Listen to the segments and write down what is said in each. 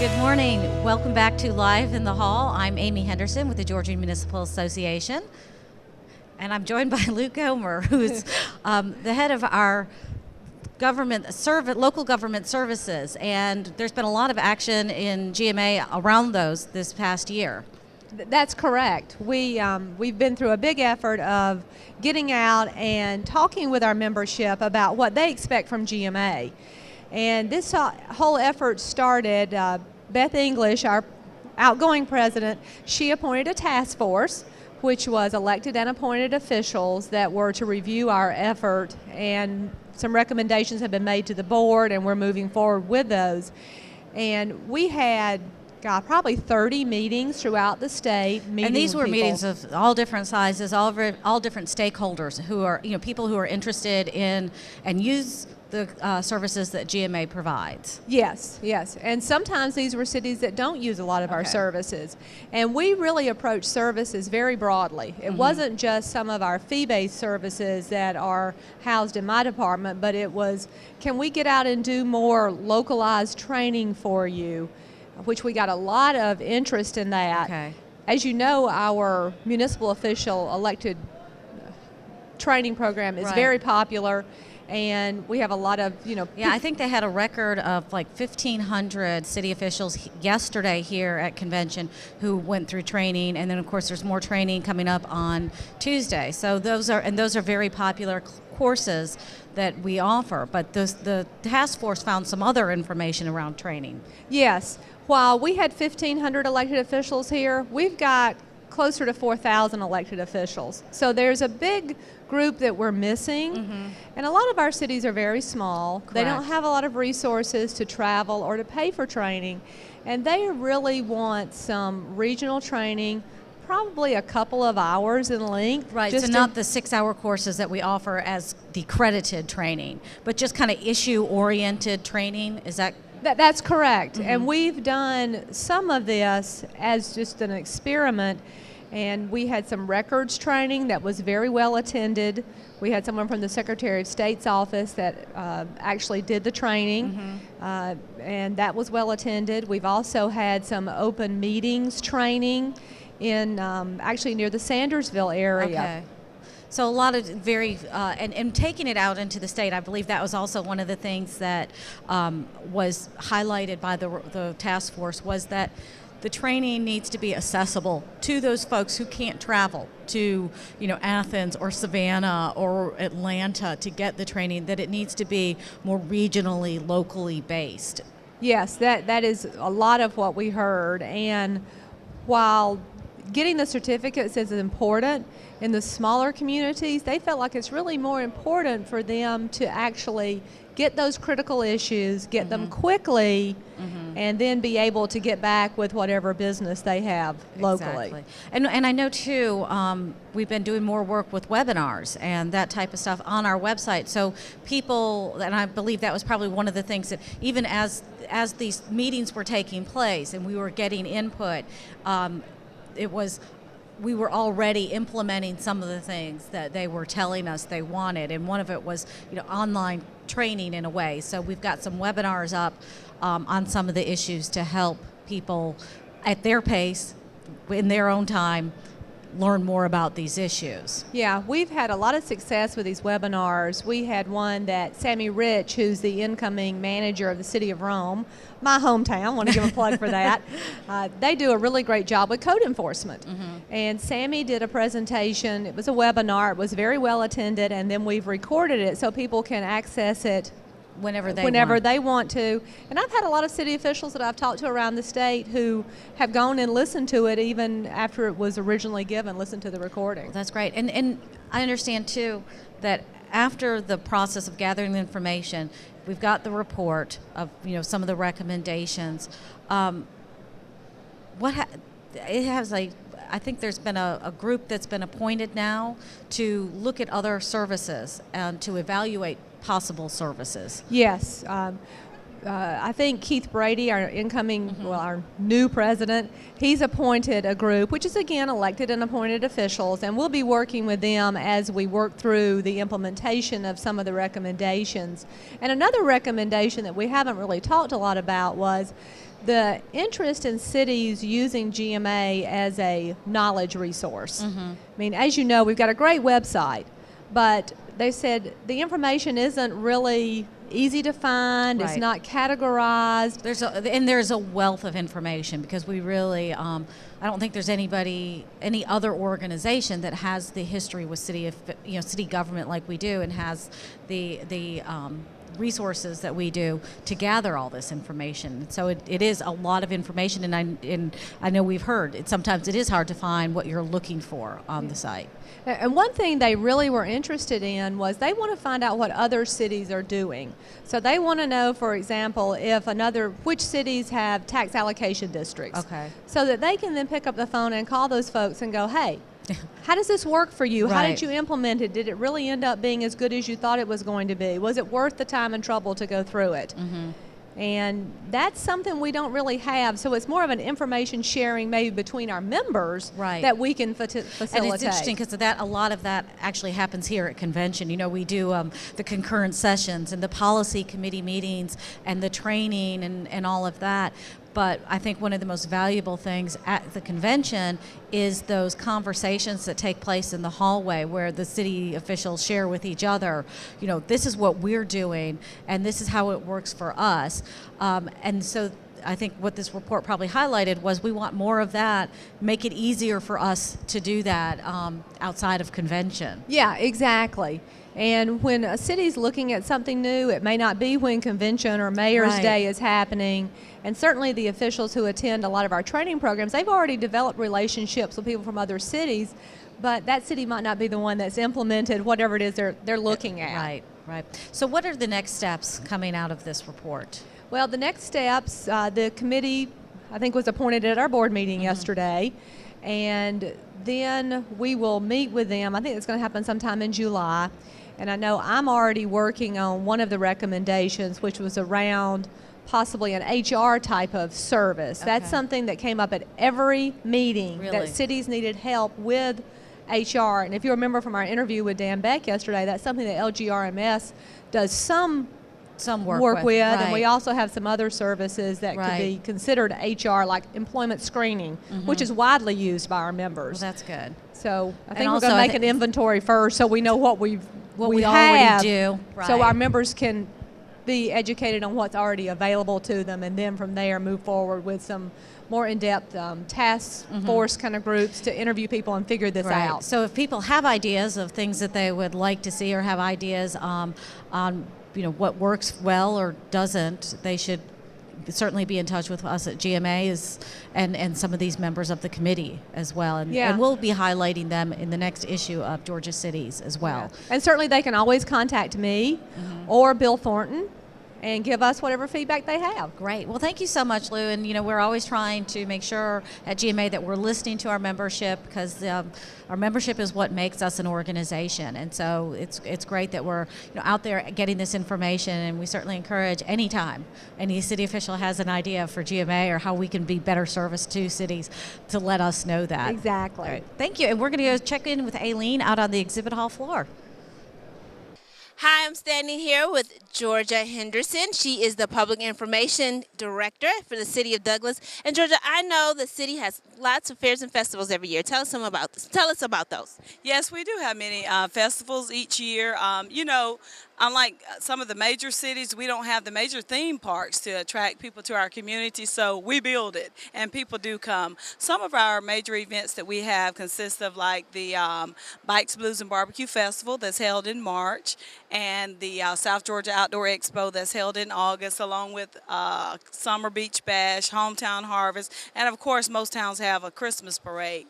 Good morning. Welcome back to Live in the Hall. I'm Amy Henderson with the Georgia Municipal Association, and I'm joined by Luke Gomer, who's the head of our local government services, and there's been a lot of action in GMA around those this past year. That's correct. We've been through a big effort of getting out and talking with our membership about what they expect from GMA. And this whole effort started, Beth English, our outgoing president, she appointed a task force, which was elected and appointed officials that were to review our effort, and some recommendations have been made to the board, and we're moving forward with those. And we had probably 30 meetings throughout the state. And these were meetings of all different sizes, all different stakeholders who are, people who are interested in and use the services that GMA provides. Yes. And sometimes these were cities that don't use a lot of our services. And we really approach services very broadly. It wasn't just some of our fee-based services that are housed in my department, but it was, can we get out and do more localized training for you? Which we got a lot of interest in that. Okay. As you know, our municipal official elected training program is very popular, and we have a lot of, Yeah, I think they had a record of like 1,500 city officials yesterday here at convention who went through training, and then of course there's more training coming up on Tuesday. So those are very popular courses that we offer, but the task force found some other information around training. Yes. While we had 1,500 elected officials here, we've got closer to 4,000 elected officials. So there's a big group that we're missing, and a lot of our cities are very small. Correct. They don't have a lot of resources to travel or to pay for training, and they really want some regional training, probably a couple of hours in length. Right, so not the 6-hour courses that we offer as the credited training, but just kind of issue-oriented training. Is that? That's correct. And we've done some of this as just an experiment, and we had some records training that was very well attended. We had someone from the Secretary of State's office that actually did the training, and that was well attended. We've also had some open meetings training in actually near the Sandersville area. Okay. So a lot of and taking it out into the state, I believe that was also one of the things that was highlighted by the task force, was that the training needs to be accessible to those folks who can't travel to, Athens or Savannah or Atlanta to get the training, that it needs to be more regionally, locally based. Yes, that is a lot of what we heard, and while getting the certificates is important, in the smaller communities, they felt like it's really more important for them to actually get those critical issues, get them quickly, and then be able to get back with whatever business they have locally. Exactly. And I know too, we've been doing more work with webinars and that type of stuff on our website. So people, and I believe that was probably one of the things that even as these meetings were taking place and we were getting input, we were already implementing some of the things that they were telling us they wanted, and one of it was, online training in a way. So we've got some webinars up on some of the issues to help people at their pace, in their own time, learn more about these issues. Yeah, we've had a lot of success with these webinars. We had one that Sammy Rich, who's the incoming manager of the city of Rome, my hometown, want to give a plug for that. They do a really great job with code enforcement. And Sammy did a presentation. It was a webinar. It was very well attended, and then we've recorded it so people can access it whenever they want to. And I've had a lot of city officials that I've talked to around the state who have gone and listened to it even after it was originally given, listened to the recording. Well, that's great. And I understand too that after the process of gathering the information, we've got the report of some of the recommendations. I think there's been a group that's been appointed now to look at other services and to evaluate possible services. Yes. I think Keith Brady, our incoming, well, our new president, he's appointed a group, which is again elected and appointed officials, and we'll be working with them as we work through the implementation of some of the recommendations. And another recommendation that we haven't really talked a lot about was the interest in cities using GMA as a knowledge resource. I mean, as you know, we've got a great website, but they said the information isn't really easy to find. It's not categorized. There's a wealth of information because we really, I don't think there's any other organization that has the history with city government like we do, and has the resources that we do to gather all this information. So it is a lot of information, and I know we've heard sometimes it is hard to find what you're looking for on the site. And one thing they really were interested in was they want to find out what other cities are doing. So they want to know, for example, which cities have tax allocation districts. Okay. So that they can then pick up the phone and call those folks and go, hey, how does this work for you? How did you implement it? Did it really end up being as good as you thought it was going to be? Was it worth the time and trouble to go through it? And that's something we don't really have. So it's more of an information sharing maybe between our members that we can facilitate. And it's interesting because a lot of that actually happens here at convention. You know, we do the concurrent sessions and the policy committee meetings and the training and all of that. But I think one of the most valuable things at the convention is those conversations that take place in the hallway where the city officials share with each other, you know, this is what we're doing and this is how it works for us. And so I think what this report probably highlighted was we want more of that, make it easier for us to do that outside of convention. Yeah, exactly. And when a city's looking at something new, it may not be when convention or mayor's day is happening. And certainly the officials who attend a lot of our training programs, they've already developed relationships with people from other cities, but that city might not be the one that's implemented whatever it is they're looking at. Right. So what are the next steps coming out of this report? Well, the next steps, the committee, I think, was appointed at our board meeting yesterday, and then we will meet with them. I think it's going to happen sometime in July. And I know I'm already working on one of the recommendations, which was around possibly an HR type of service. That's something that came up at every meeting, that cities needed help with HR. And if you remember from our interview with Dan Beck yesterday, that's something that LGRMS does some work with. And we also have some other services that could be considered HR, like employment screening, which is widely used by our members. Well, that's good. So I think we're going to make an inventory first so we know what we already do, so our members can be educated on what's already available to them, and then from there move forward with some more in-depth task force kind of groups to interview people and figure this out. So if people have ideas of things that they would like to see, or have ideas on what works well or doesn't, they should certainly be in touch with us at GMA and some of these members of the committee as well. And we'll be highlighting them in the next issue of Georgia Cities as well. Yeah. And certainly they can always contact me or Bill Thornton and give us whatever feedback they have. Great. Well, thank you so much, Lou. And, we're always trying to make sure at GMA that we're listening to our membership, because our membership is what makes us an organization. And so it's great that we're out there getting this information, and we certainly encourage anytime any city official has an idea for GMA or how we can be better service to cities to let us know that. Exactly. Right. Thank you. And we're going to go check in with Aileen out on the exhibit hall floor. Hi, I'm standing here with Georgia Henderson. She is the Public Information Director for the City of Douglas. And Georgia, I know the city has lots of fairs and festivals every year. Tell us about those. Yes, we do have many festivals each year. Unlike some of the major cities, we don't have the major theme parks to attract people to our community, so we build it, and people do come. Some of our major events that we have consist of like the Bikes, Blues, and Barbecue Festival that's held in March, and the South Georgia Outdoor Expo that's held in August, along with Summer Beach Bash, Hometown Harvest, and of course most towns have a Christmas parade.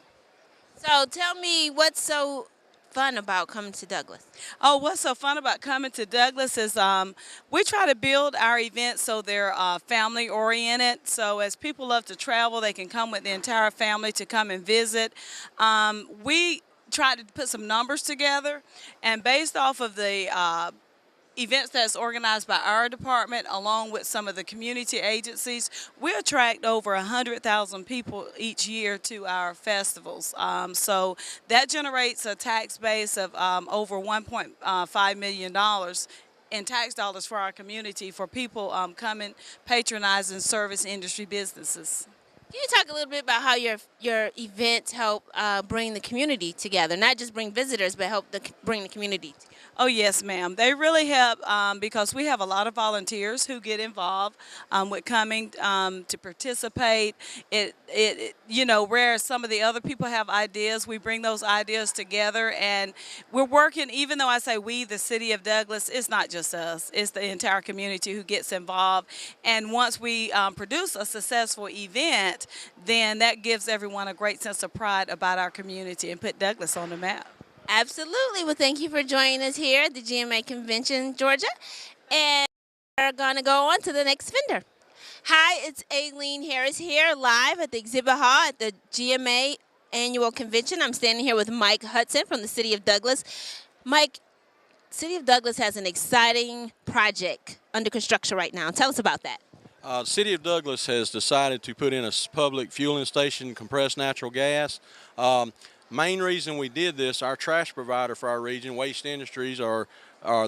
So tell me, what's so fun about coming to Douglas? Oh, what's so fun about coming to Douglas is we try to build our events so they're family oriented. So as people love to travel, they can come with the entire family to come and visit. We try to put some numbers together, and based off of the events that's organized by our department along with some of the community agencies, we attract over 100,000 people each year to our festivals. So that generates a tax base of over $1.5 million in tax dollars for our community for people coming, patronizing service industry businesses. Can you talk a little bit about how your events help bring the community together? Not just bring visitors, but help bring the community together. Oh, yes, ma'am. They really help because we have a lot of volunteers who get involved with coming to participate. Where some of the other people have ideas, we bring those ideas together, and we're working, even though I say we, the city of Douglas, it's not just us. It's the entire community who gets involved. And once we produce a successful event, then that gives everyone a great sense of pride about our community and put Douglas on the map. Absolutely. Well, thank you for joining us here at the GMA Convention, Georgia. And we're going to go on to the next vendor. Hi, it's Aileen Harris here live at the exhibit hall at the GMA Annual Convention. I'm standing here with Mike Hudson from the City of Douglas. Mike, City of Douglas has an exciting project under construction right now. Tell us about that. The City of Douglas has decided to put in a public fueling station, compressed natural gas. Main reason we did this, our trash provider for our region, Waste Industries, or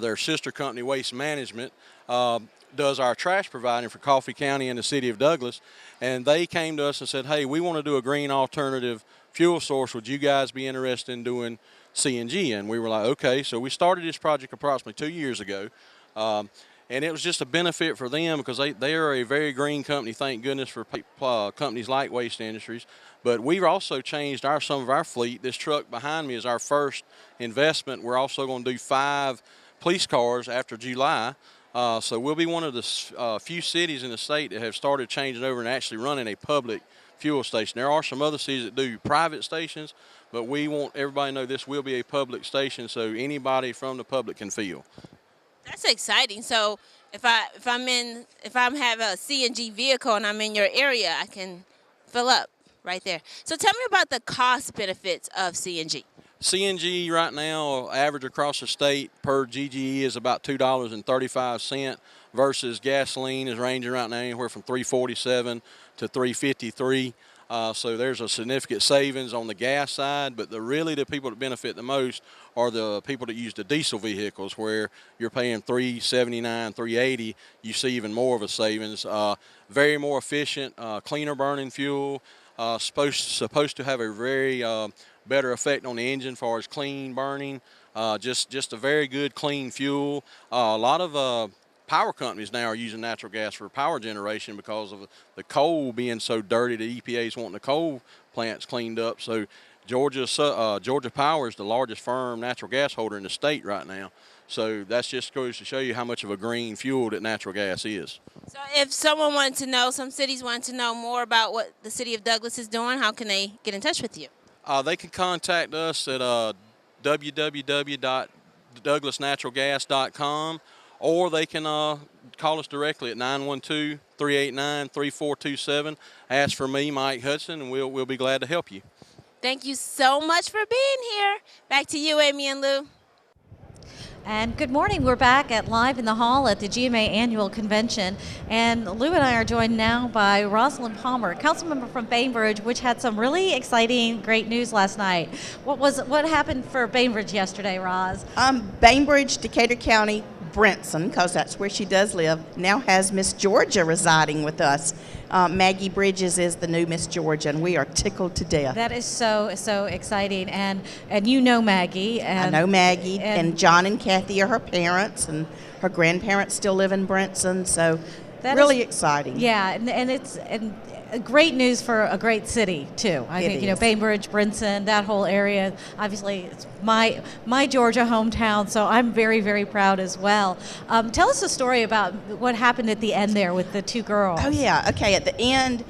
their sister company, Waste Management, does our trash providing for Coffee County and the City of Douglas. And they came to us and said, hey, we want to do a green alternative fuel source. Would you guys be interested in doing CNG? And we were like, okay. So we started this project approximately 2 years ago. And it was just a benefit for them because they are a very green company, thank goodness for companies like Waste Industries. But we've also changed some of our fleet. This truck behind me is our first investment. We're also going to do 5 police cars after July. So we'll be one of the few cities in the state that have started changing over and actually running a public fuel station. There are some other cities that do private stations, but we want everybody to know this will be a public station so anybody from the public can fuel. That's exciting. So if I have a CNG vehicle and I'm in your area, I can fill up right there. So tell me about the cost benefits of CNG. CNG right now, average across the state per GGE is about $2.35 versus gasoline is ranging right now anywhere from $3.47 to $3.53. So there's a significant savings on the gas side, but the people that benefit the most are the people that use the diesel vehicles where you're paying $3.79, $3.80. You see even more of a savings. Very more efficient, cleaner burning fuel, supposed to have a very better effect on the engine as far as clean burning. Just a very good clean fuel. A lot of power companies now are using natural gas for power generation because of the coal being so dirty. The EPA's wanting the coal plants cleaned up. So Georgia Power is the largest firm natural gas holder in the state right now. So that's just goes to show you how much of a green fuel that natural gas is. So if someone wanted to know, some cities want to know more about what the City of Douglas is doing, how can they get in touch with you? They can contact us at www.douglasnaturalgas.com. Or they can call us directly at 912-389-3427. Ask for me, Mike Hudson, and we'll be glad to help you. Thank you so much for being here. Back to you, Amy and Lou. And good morning. We're back at live in the hall at the GMA Annual Convention. And Lou and I are joined now by Rosalind Palmer, councilmember from Bainbridge, which had some really exciting, great news last night. What happened for Bainbridge yesterday, Roz? Bainbridge, Decatur County, Brinson, because that's where she does live, now has Miss Georgia residing with us. Maggie Bridges is the new Miss Georgia, and we are tickled to death. That is so exciting, and you know Maggie. I know Maggie, and John and Kathy are her parents, and her grandparents still live in Brinson, so really exciting. Yeah, and it's great news for a great city too. I think Bainbridge, Brinson, that whole area. Obviously, it's my Georgia hometown, so I'm very, very proud as well. Tell us a story about what happened at the end there with the 2 girls. Oh yeah, okay. At the end,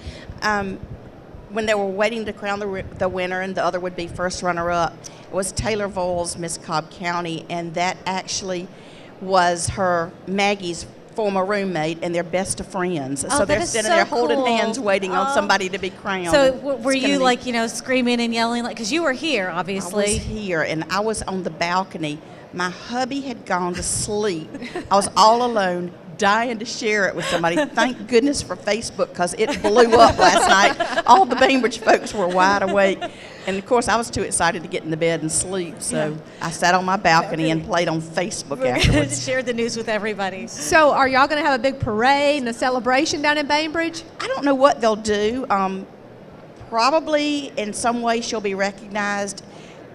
when they were waiting to crown the winner, and the other would be first runner-up, it was Taylor Voles, Miss Cobb County, and that actually was Maggie's former roommate, and they're best of friends. So they're sitting there holding hands waiting on somebody to be crowned. So were you screaming and yelling, because you were here, obviously? I was here, and I was on the balcony My hubby had gone to sleep. I was all alone, dying to share it with somebody. Thank goodness for Facebook, because it blew up last night. All the Bainbridge folks were wide awake. And, of course, I was too excited to get in the bed and sleep, so I sat on my balcony and played on Facebook afterwards. Shared the news with everybody. So are y'all going to have a big parade and a celebration down in Bainbridge? I don't know what they'll do. Probably in some way she'll be recognized.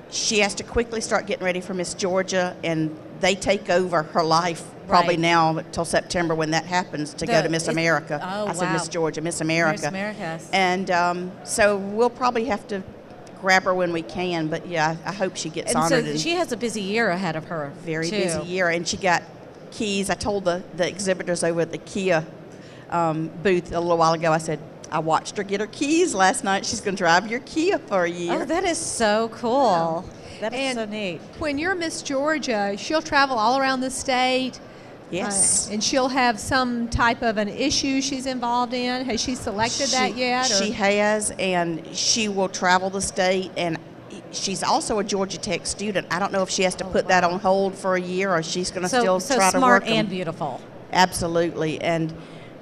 She has to quickly start getting ready for Miss Georgia, and they take over her life probably Right. now till September when that happens to go to Miss America. Oh, I said wow. Miss Georgia, Miss America. Miss America. And so we'll probably have to grab her when we can, but yeah, I hope she gets And honored. so she has a busy year ahead of her. Very too. busy year, and she got keys. I told the exhibitors over at the Kia booth a little while ago, I said, I watched her get her keys last night. She's going to drive your Kia for a year. Oh, that is so cool. That is And so neat. when you're Miss Georgia, she'll travel all around the state. Yes. And she'll have some type of an issue she's involved in. Has she selected that yet? Or? She has, and she will travel the state, and she's also a Georgia Tech student. I don't know if she has to put that on hold for a year, or she's going to still so try to smart work 'em. and beautiful. Absolutely, and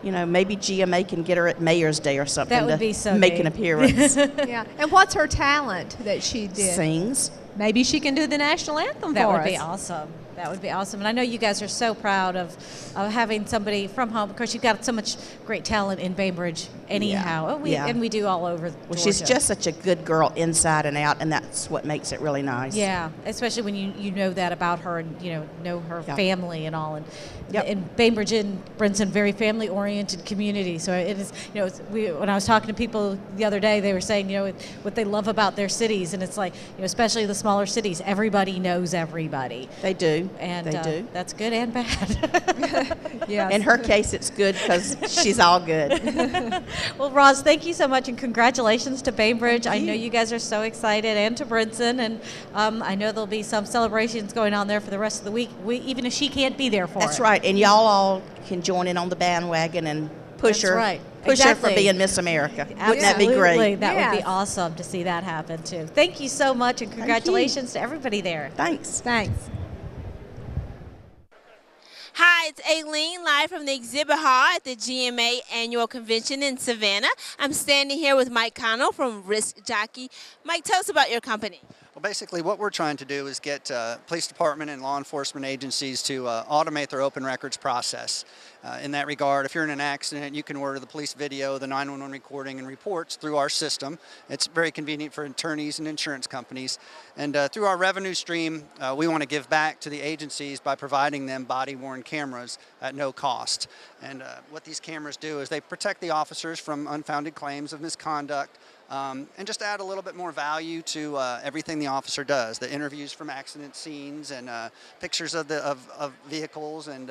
maybe GMA can get her at Mayor's Day or something That would to be so make neat. an appearance. Yeah. And what's her talent that she did? Sings. Maybe she can do the national anthem That for would us. be awesome. That would be awesome. And I know you guys are so proud of having somebody from home, because you've got so much great talent in Bainbridge anyhow. Yeah. And we do all over Well, she's Georgia. just such a good girl inside and out, and that's what makes it really nice. Yeah, especially when you know that about her, and know her Yeah. family and all. And Yep. and Bainbridge and Brinson, very family oriented community. So it is. When I was talking to people the other day, they were saying what they love about their cities, and it's like especially the smaller cities, everybody knows everybody. They do. And they do. that's good and bad. Yes. In her case, it's good because she's all good. Well, Roz, thank you so much, and congratulations to Bainbridge. I Thank know you. you guys are so excited, and to Brinson, and I know there'll be some celebrations going on there for the rest of the week, even if she can't be there for That's it. right, and y'all all can join in on the bandwagon and push That's her. right. Push her Exactly. for being Miss America. Wouldn't that be Absolutely. great? That would be Yes. awesome to see that happen too. Thank you so much, and congratulations to everybody there. Thanks. Thanks. Hi, it's Aileen, live from the exhibit hall at the GMA Annual Convention in Savannah. I'm standing here with Mike Connell from Risk Jockey. Mike, tell us about your company. Well, basically what we're trying to do is get police department and law enforcement agencies to automate their open records process. In that regard, if you're in an accident, you can order the police video, the 911 recording, and reports through our system. It's very convenient for attorneys and insurance companies. And through our revenue stream, we want to give back to the agencies by providing them body-worn cameras at no cost. And what these cameras do is they protect the officers from unfounded claims of misconduct, and just add a little bit more value to everything the officer does. The interviews from accident scenes, and pictures of vehicles, and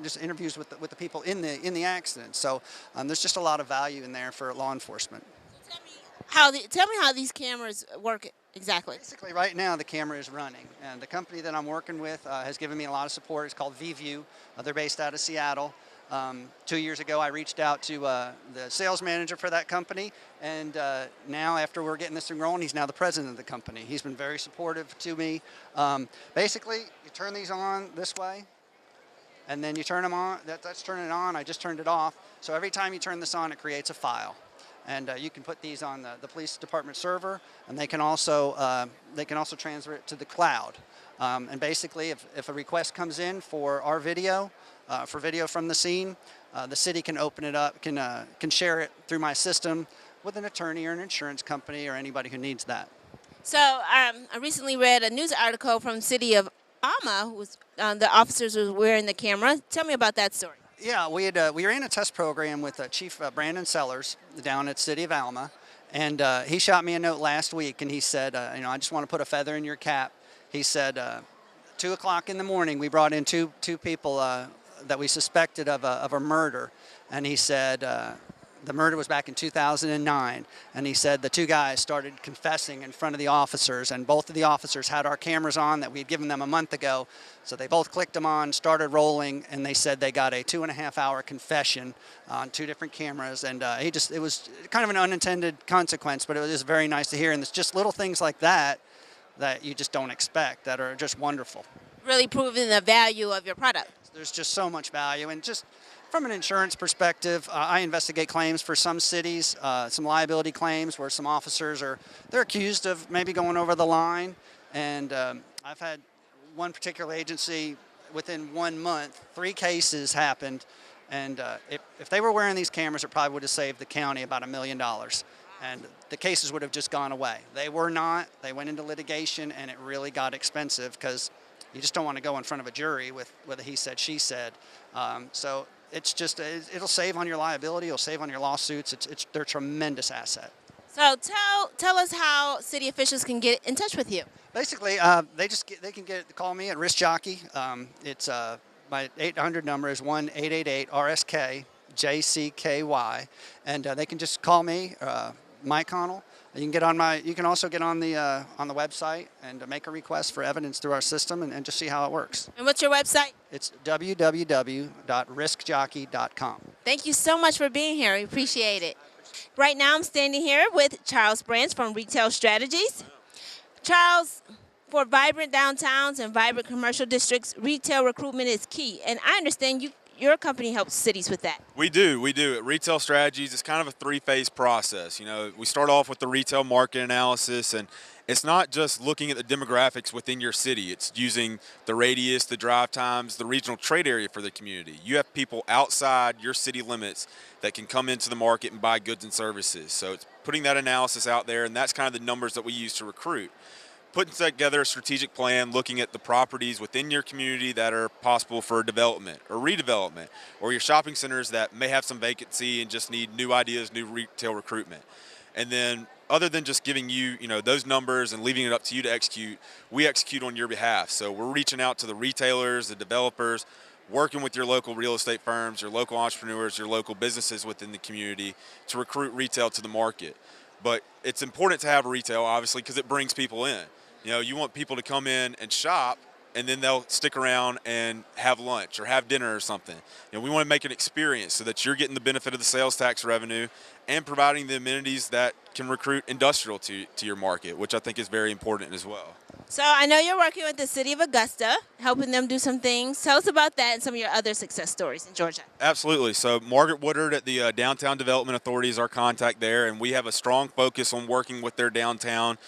just interviews with the people in the accident. So there's just a lot of value in there for law enforcement. Tell me how these cameras work exactly. Basically, right now the camera is running, and the company that I'm working with has given me a lot of support. It's called VView. They're based out of Seattle. 2 years ago, I reached out to the sales manager for that company, and now after we're getting this thing rolling, he's now the president of the company. He's been very supportive to me. Basically, you turn these on this way, and then you turn them on. That's turning it on. I just turned it off. So every time you turn this on, it creates a file. And you can put these on the police department server, and they can also transfer it to the cloud. And basically, if a request comes in for our video, for video from the scene, the city can open it up, can share it through my system with an attorney or an insurance company or anybody who needs that. So I recently read a news article from the city of Alma, who was, the officers were wearing the camera. Tell me about that story. Yeah, we were in a test program with Chief Brandon Sellers down at City of Alma, and he shot me a note last week, and he said, I just want to put a feather in your cap. He said, 2 o'clock in the morning, we brought in two people that we suspected of a murder, and he said the murder was back in 2009, and he said the two guys started confessing in front of the officers, and both of the officers had our cameras on that we had given them a month ago, so they both clicked them on, started rolling, and they said they got a 2.5-hour confession on 2 different cameras, and it was kind of an unintended consequence, but it was very nice to hear, and it's just little things like that you just don't expect that are just wonderful. really proving the value of your product. There's just so much value, and just from an insurance perspective, I investigate claims for some cities, some liability claims where some officers they're accused of maybe going over the line, and I've had one particular agency within 1 month, 3 cases happened, and if they were wearing these cameras, it probably would have saved the county about $1 million, and the cases would have just gone away. They were not. They went into litigation, and it really got expensive because you just don't want to go in front of a jury with a he said, she said. So it's just, it'll save on your liability, it'll save on your lawsuits. They're a tremendous asset. So tell us how city officials can get in touch with you. Basically, they can call me at Risk Jockey. It's my 800 number is 1-888-RSK-JCKY, and they can just call me, Mike Connell. You can also get on the website and make a request for evidence through our system and just see how it works. And what's your website? It's www.riskjockey.com. Thank you so much for being here. We appreciate it. Right now I'm standing here with Charles Branch from Retail Strategies. Charles, for vibrant downtowns and vibrant commercial districts, retail recruitment is key. And I understand your company helps cities with that. We do. At Retail Strategies, it's kind of a 3-phase process. We start off with the retail market analysis, and it's not just looking at the demographics within your city. It's using the radius, the drive times, the regional trade area for the community. You have people outside your city limits that can come into the market and buy goods and services. So it's putting that analysis out there, and that's kind of the numbers that we use to recruit. Putting together a strategic plan, looking at the properties within your community that are possible for development or redevelopment, or your shopping centers that may have some vacancy and just need new ideas, new retail recruitment. And then other than just giving you, those numbers and leaving it up to you to execute, we execute on your behalf. So we're reaching out to the retailers, the developers, working with your local real estate firms, your local entrepreneurs, your local businesses within the community to recruit retail to the market. But it's important to have retail, obviously, because it brings people in. You want people to come in and shop, and then they'll stick around and have lunch or have dinner or something. We want to make an experience so that you're getting the benefit of the sales tax revenue and providing the amenities that can recruit industrial to your market, which I think is very important as well. So I know you're working with the city of Augusta, helping them do some things. Tell us about that and some of your other success stories in Georgia. Absolutely. So Margaret Woodard at the Downtown Development Authority is our contact there, and we have a strong focus on working with their downtown.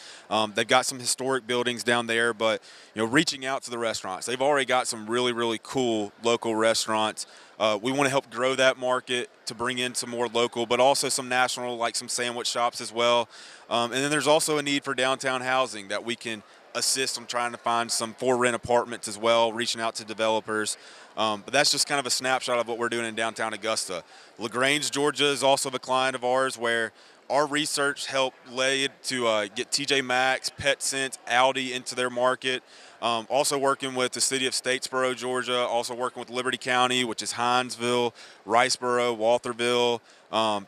They've got some historic buildings down there, but reaching out to the restaurants. They've already got some really, really cool local restaurants. We want to help grow that market to bring in some more local, but also some national, like some sandwich shops as well. And then there's also a need for downtown housing that we can assist. I'm trying to find some for-rent apartments as well, reaching out to developers. But that's just kind of a snapshot of what we're doing in downtown Augusta. LaGrange, Georgia is also a client of ours where our research helped lay to get TJ Maxx, PetSense, Aldi into their market. Also working with the city of Statesboro, Georgia, also working with Liberty County, which is Hinesville, Riceboro, Waltherville,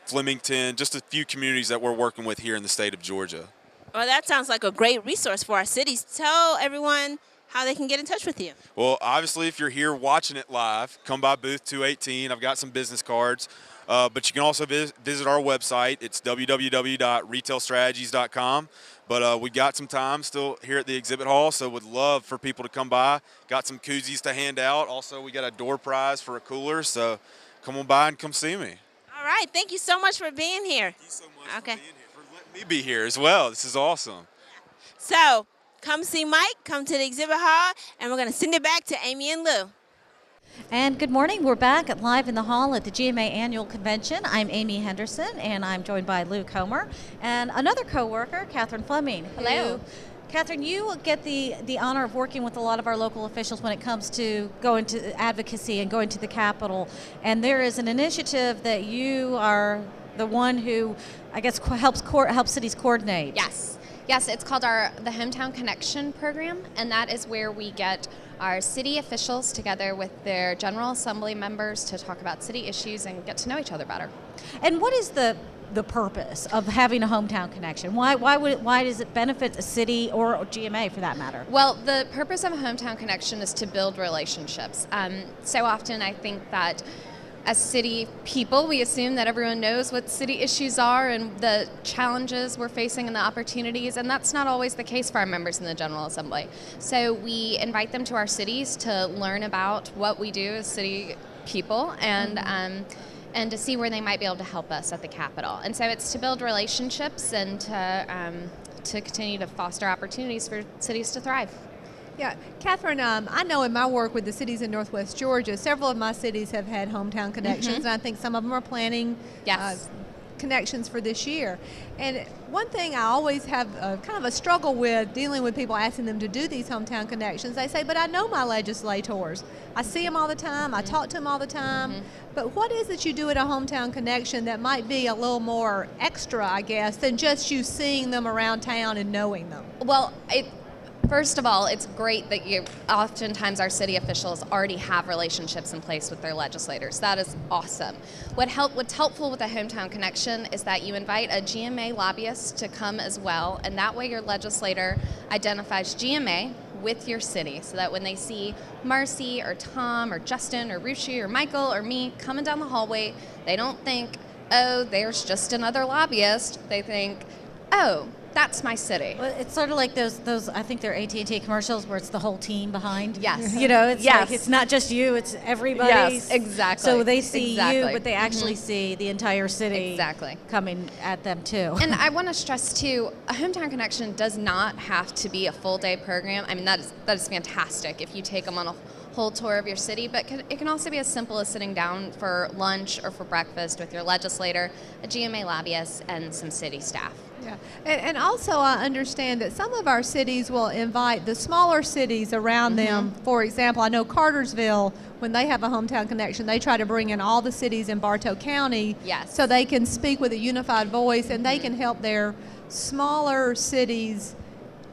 Flemington, just a few communities that we're working with here in the state of Georgia. Well, that sounds like a great resource for our cities. Tell everyone how they can get in touch with you. Well, obviously, if you're here watching it live, come by booth 218. I've got some business cards. But you can also visit our website. It's www.retailstrategies.com. But we got some time still here at the exhibit hall, so would love for people to come by. Got some koozies to hand out. Also, we got a door prize for a cooler, so come on by and come see me. All right. Thank you so much for being here. Thank you so much for being here, for letting me be here as well. This is awesome. So come see Mike, come to the exhibit hall, and we're going to send it back to Amy and Lou. And good morning. We're back at live in the hall at the GMA Annual Convention. I'm Amy Henderson, and I'm joined by Lou Comer and another co-worker, Catherine Fleming. Hello. Catherine, you get the honor of working with a lot of our local officials when it comes to going to advocacy and going to the Capitol. And there is an initiative that you are the one who, I guess, helps cities coordinate. Yes. Yes, it's called the Hometown Connection program, and that is where we get our city officials together with their General Assembly members to talk about city issues and get to know each other better. And what is the purpose of having a hometown connection? Why does it benefit a city or GMA for that matter? Well, the purpose of a hometown connection is to build relationships. So often I think that as city people, we assume that everyone knows what city issues are and the challenges we're facing and the opportunities, and that's not always the case for our members in the General Assembly. So we invite them to our cities to learn about what we do as city people and to see where they might be able to help us at the Capitol. And so it's to build relationships and to continue to foster opportunities for cities to thrive. Yeah, Catherine, I know in my work with the cities in Northwest Georgia, several of my cities have had hometown connections, and I think some of them are planning connections for this year. And one thing I always have kind of a struggle with dealing with people asking them to do these hometown connections, they say, but I know my legislators. I see them all the time. I talk to them all the time. But what is it you do at a hometown connection that might be a little more extra, I guess, than just you seeing them around town and knowing them? Well, first of all, it's great that oftentimes our city officials already have relationships in place with their legislators. That is awesome. What's helpful with a hometown connection is that you invite a GMA lobbyist to come as well, and that way your legislator identifies GMA with your city, so that when they see Marcy or Tom or Justin or Ruchi or Michael or me coming down the hallway, they don't think, oh, there's just another lobbyist. They think, oh, that's my city. Well, it's sort of like those I think they're AT&T commercials where it's the whole team behind. Yes. You know, it's like it's not just you, it's everybody. Yes, exactly. So they see you, but they actually see the entire city coming at them too. And I want to stress too, a hometown connection does not have to be a full day program. I mean, that is fantastic if you take them on a whole tour of your city, but it can also be as simple as sitting down for lunch or for breakfast with your legislator, a GMA lobbyist, and some city staff. Yeah, and also I understand that some of our cities will invite the smaller cities around them. For example, I know Cartersville, when they have a hometown connection, they try to bring in all the cities in Bartow County so they can speak with a unified voice and they can help their smaller cities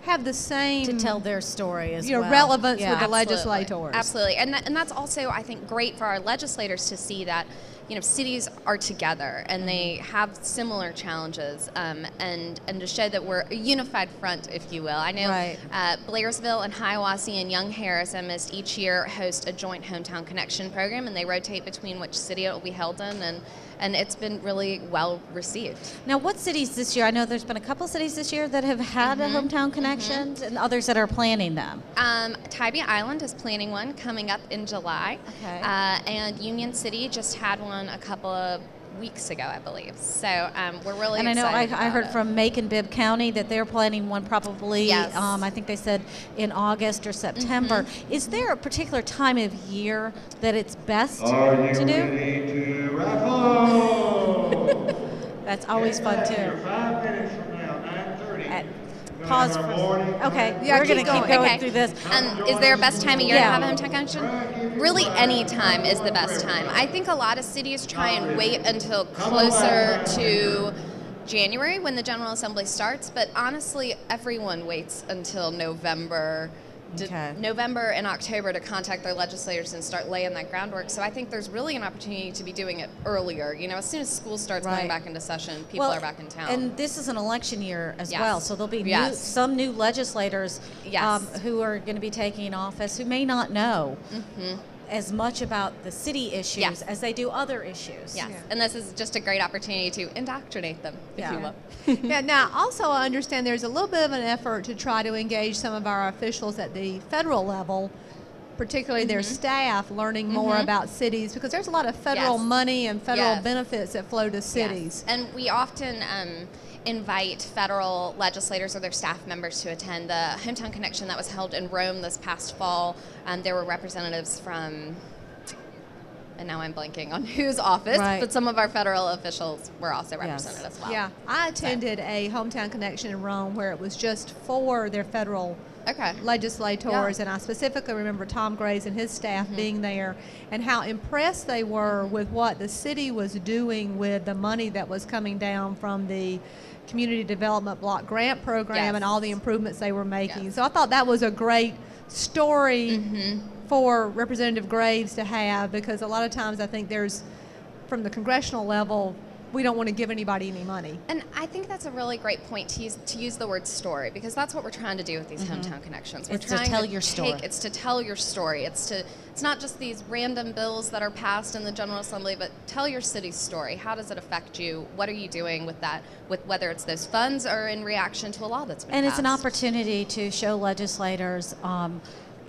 have the same to tell their story as well. Relevance with the legislators. Absolutely, and that's also, I think, great for our legislators to see that cities are together and they have similar challenges, and to show that we're a unified front, if you will. I know Blairsville and Hiawassee and Young Harris almost each year host a joint hometown connection program, and they rotate between which city it will be held in, and it's been really well received. Now, what cities this year? I know there's been a couple cities this year that have had a hometown connections, and others that are planning them. Tybee Island is planning one coming up in July, and Union City just had one a couple of weeks ago, I believe. So we're really excited. And I know I heard it. from Macon-Bibb County that they're planning one probably, I think they said in August or September. Is there a particular time of year that it's best to do? Ready to rattle? That's always fun too. 5 minutes from now, 9:30. Pause for we're going to keep going through this. Is there a best time of year to have a hometown connection? Really, any time is the best time. I think a lot of cities try and wait until closer to January when the General Assembly starts, but honestly, everyone waits until November and October to contact their legislators and start laying that groundwork. So I think there's really an opportunity to be doing it earlier. As soon as school starts going back into session, people are back in town. And this is an election year as well, so there'll be some new legislators who are going to be taking office who may not know as much about the city issues as they do other issues. Yes, and this is just a great opportunity to indoctrinate them, if you will. Now, also I understand there's a little bit of an effort to try to engage some of our officials at the federal level, particularly their staff, learning more about cities, because there's a lot of federal money and federal benefits that flow to cities. And we often invite federal legislators or their staff members to attend the Hometown Connection that was held in Rome this past fall. There were representatives from, and now I'm blanking on whose office, but some of our federal officials were also represented as well. Yeah, I attended a Hometown Connection in Rome where it was just for their federal legislators, and I specifically remember Tom Graves and his staff being there and how impressed they were with what the city was doing with the money that was coming down from the Community Development Block Grant Program and all the improvements they were making. So I thought that was a great story for Representative Graves to have, because a lot of times I think there's, from the congressional level, we don't want to give anybody any money. And I think that's a really great point to use the word story, because that's what we're trying to do with these hometown connections. We're It's to trying tell your story. It's to tell your story. It's not just these random bills that are passed in the General Assembly, but tell your city's story. How does it affect you? What are you doing with that? With whether it's those funds or in reaction to a law that's been passed. And it's an opportunity to show legislators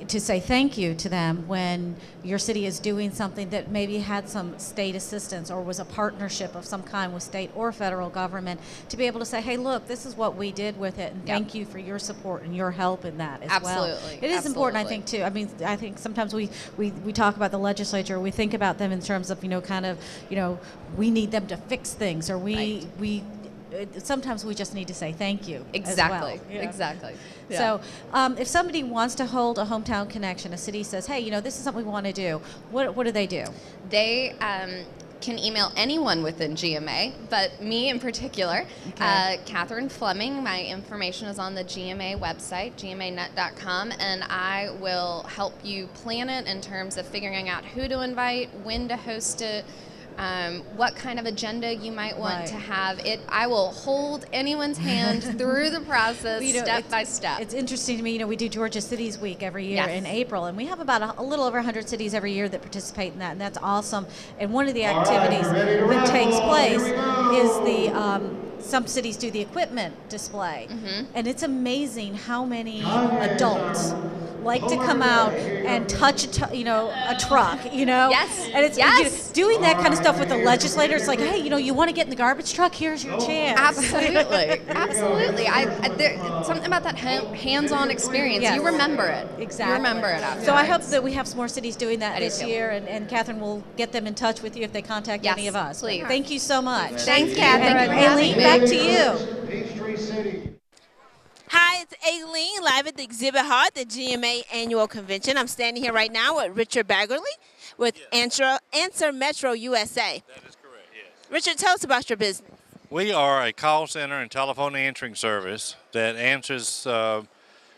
to say thank you to them when your city is doing something that maybe had some state assistance or was a partnership of some kind with state or federal government, to be able to say, hey, look, this is what we did with it, and thank you for your support and your help in that as well. Absolutely. It is important, I think, too. I mean, I think sometimes we talk about the legislature, we think about them in terms of, we need them to fix things, or sometimes we just need to say thank you. Exactly. As well. Yeah. Exactly. Yeah. So if somebody wants to hold a hometown connection, a city says, hey, this is something we want to do, what do they do? They can email anyone within GMA, but me in particular, Catherine Fleming. My information is on the GMA website, gmanet.com, and I will help you plan it in terms of figuring out who to invite, when to host it, what kind of agenda you might want to have. I will hold anyone's hand through the process step by step. It's interesting to me, we do Georgia Cities Week every year in April, and we have about a little over 100 cities every year that participate in that, and that's awesome. And one of the activities that takes place is some cities do the equipment display, and it's amazing how many adults like to come out and touch a truck, Yes. And it's doing that kind of stuff with the legislators. Like, hey, you want to get in the garbage truck? Here's your chance. Absolutely, absolutely. There's something about that hands-on experience. Yes. You remember it. Exactly. You remember it after. So I hope that we have some more cities doing that this too. year, and Catherine will get them in touch with you if they contact any of us. Please. Thank you so much. Thanks, Catherine. And Aileen, back to you. Peachtree City. Hi, it's Aileen, live at the exhibit hall at the GMA Annual Convention. I'm standing here right now with Richard Baggerly with Answer Metro USA. That is correct, yes. Richard, tell us about your business. We are a call center and telephone answering service that answers,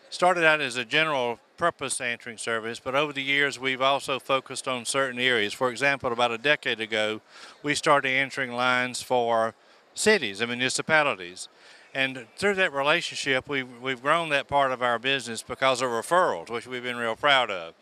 started out as a general purpose answering service, but over the years we've also focused on certain areas. For example, about a decade ago, we started answering lines for cities and municipalities. And through that relationship, we've grown that part of our business because of referrals, which we've been real proud of.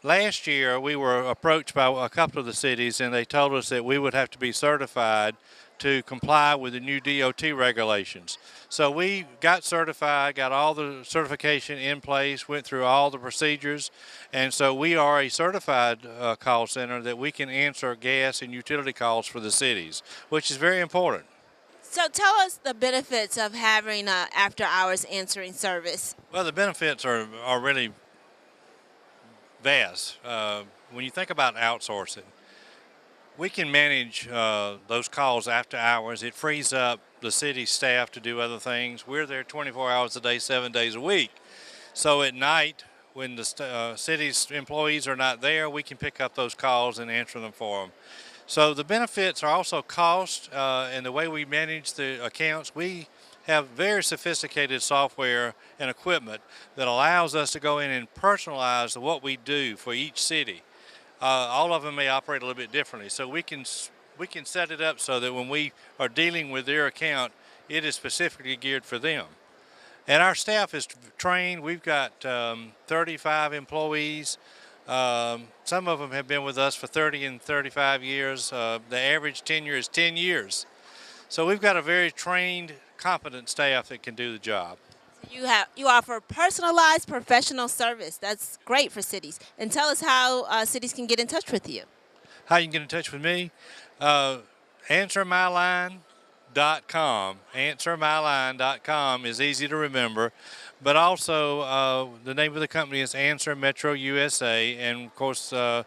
Last year, we were approached by a couple of the cities, and they told us that we would have to be certified to comply with the new DOT regulations. So we got certified, got all the certification in place, went through all the procedures, and so we are a certified call center that we can answer gas and utility calls for the cities, which is very important. So tell us the benefits of having an after-hours answering service. Well, the benefits are really vast. When you think about outsourcing, we can manage those calls after hours. It frees up the city staff to do other things. We're there 24 hours a day, 7 days a week. So at night, when the city's employees are not there, we can pick up those calls and answer them for them. So the benefits are also cost, and the way we manage the accounts. We have very sophisticated software and equipment that allows us to go in and personalize what we do for each city. All of them may operate a little bit differently, so we can set it up so that when we are dealing with their account, it is specifically geared for them. And our staff is trained. We've got 35 employees. Some of them have been with us for 30 and 35 years. The average tenure is 10 years. So we've got a very trained, competent staff that can do the job. You offer personalized professional service. That's great for cities. And tell us how cities can get in touch with you. How you can get in touch with me? AnswerMyLine.com. AnswerMyLine.com is easy to remember. But also, the name of the company is Answer Metro USA, and of course, our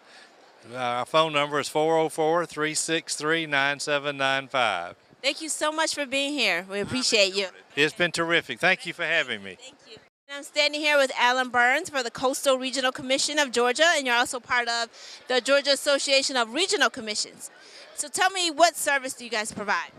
phone number is 404-363-9795. Thank you so much for being here. We appreciate you. It's been terrific. Thank you for having me. Thank you. And I'm standing here with Alan Burns for the Coastal Regional Commission of Georgia, and you're also part of the Georgia Association of Regional Commissions. So tell me, what service do you guys provide?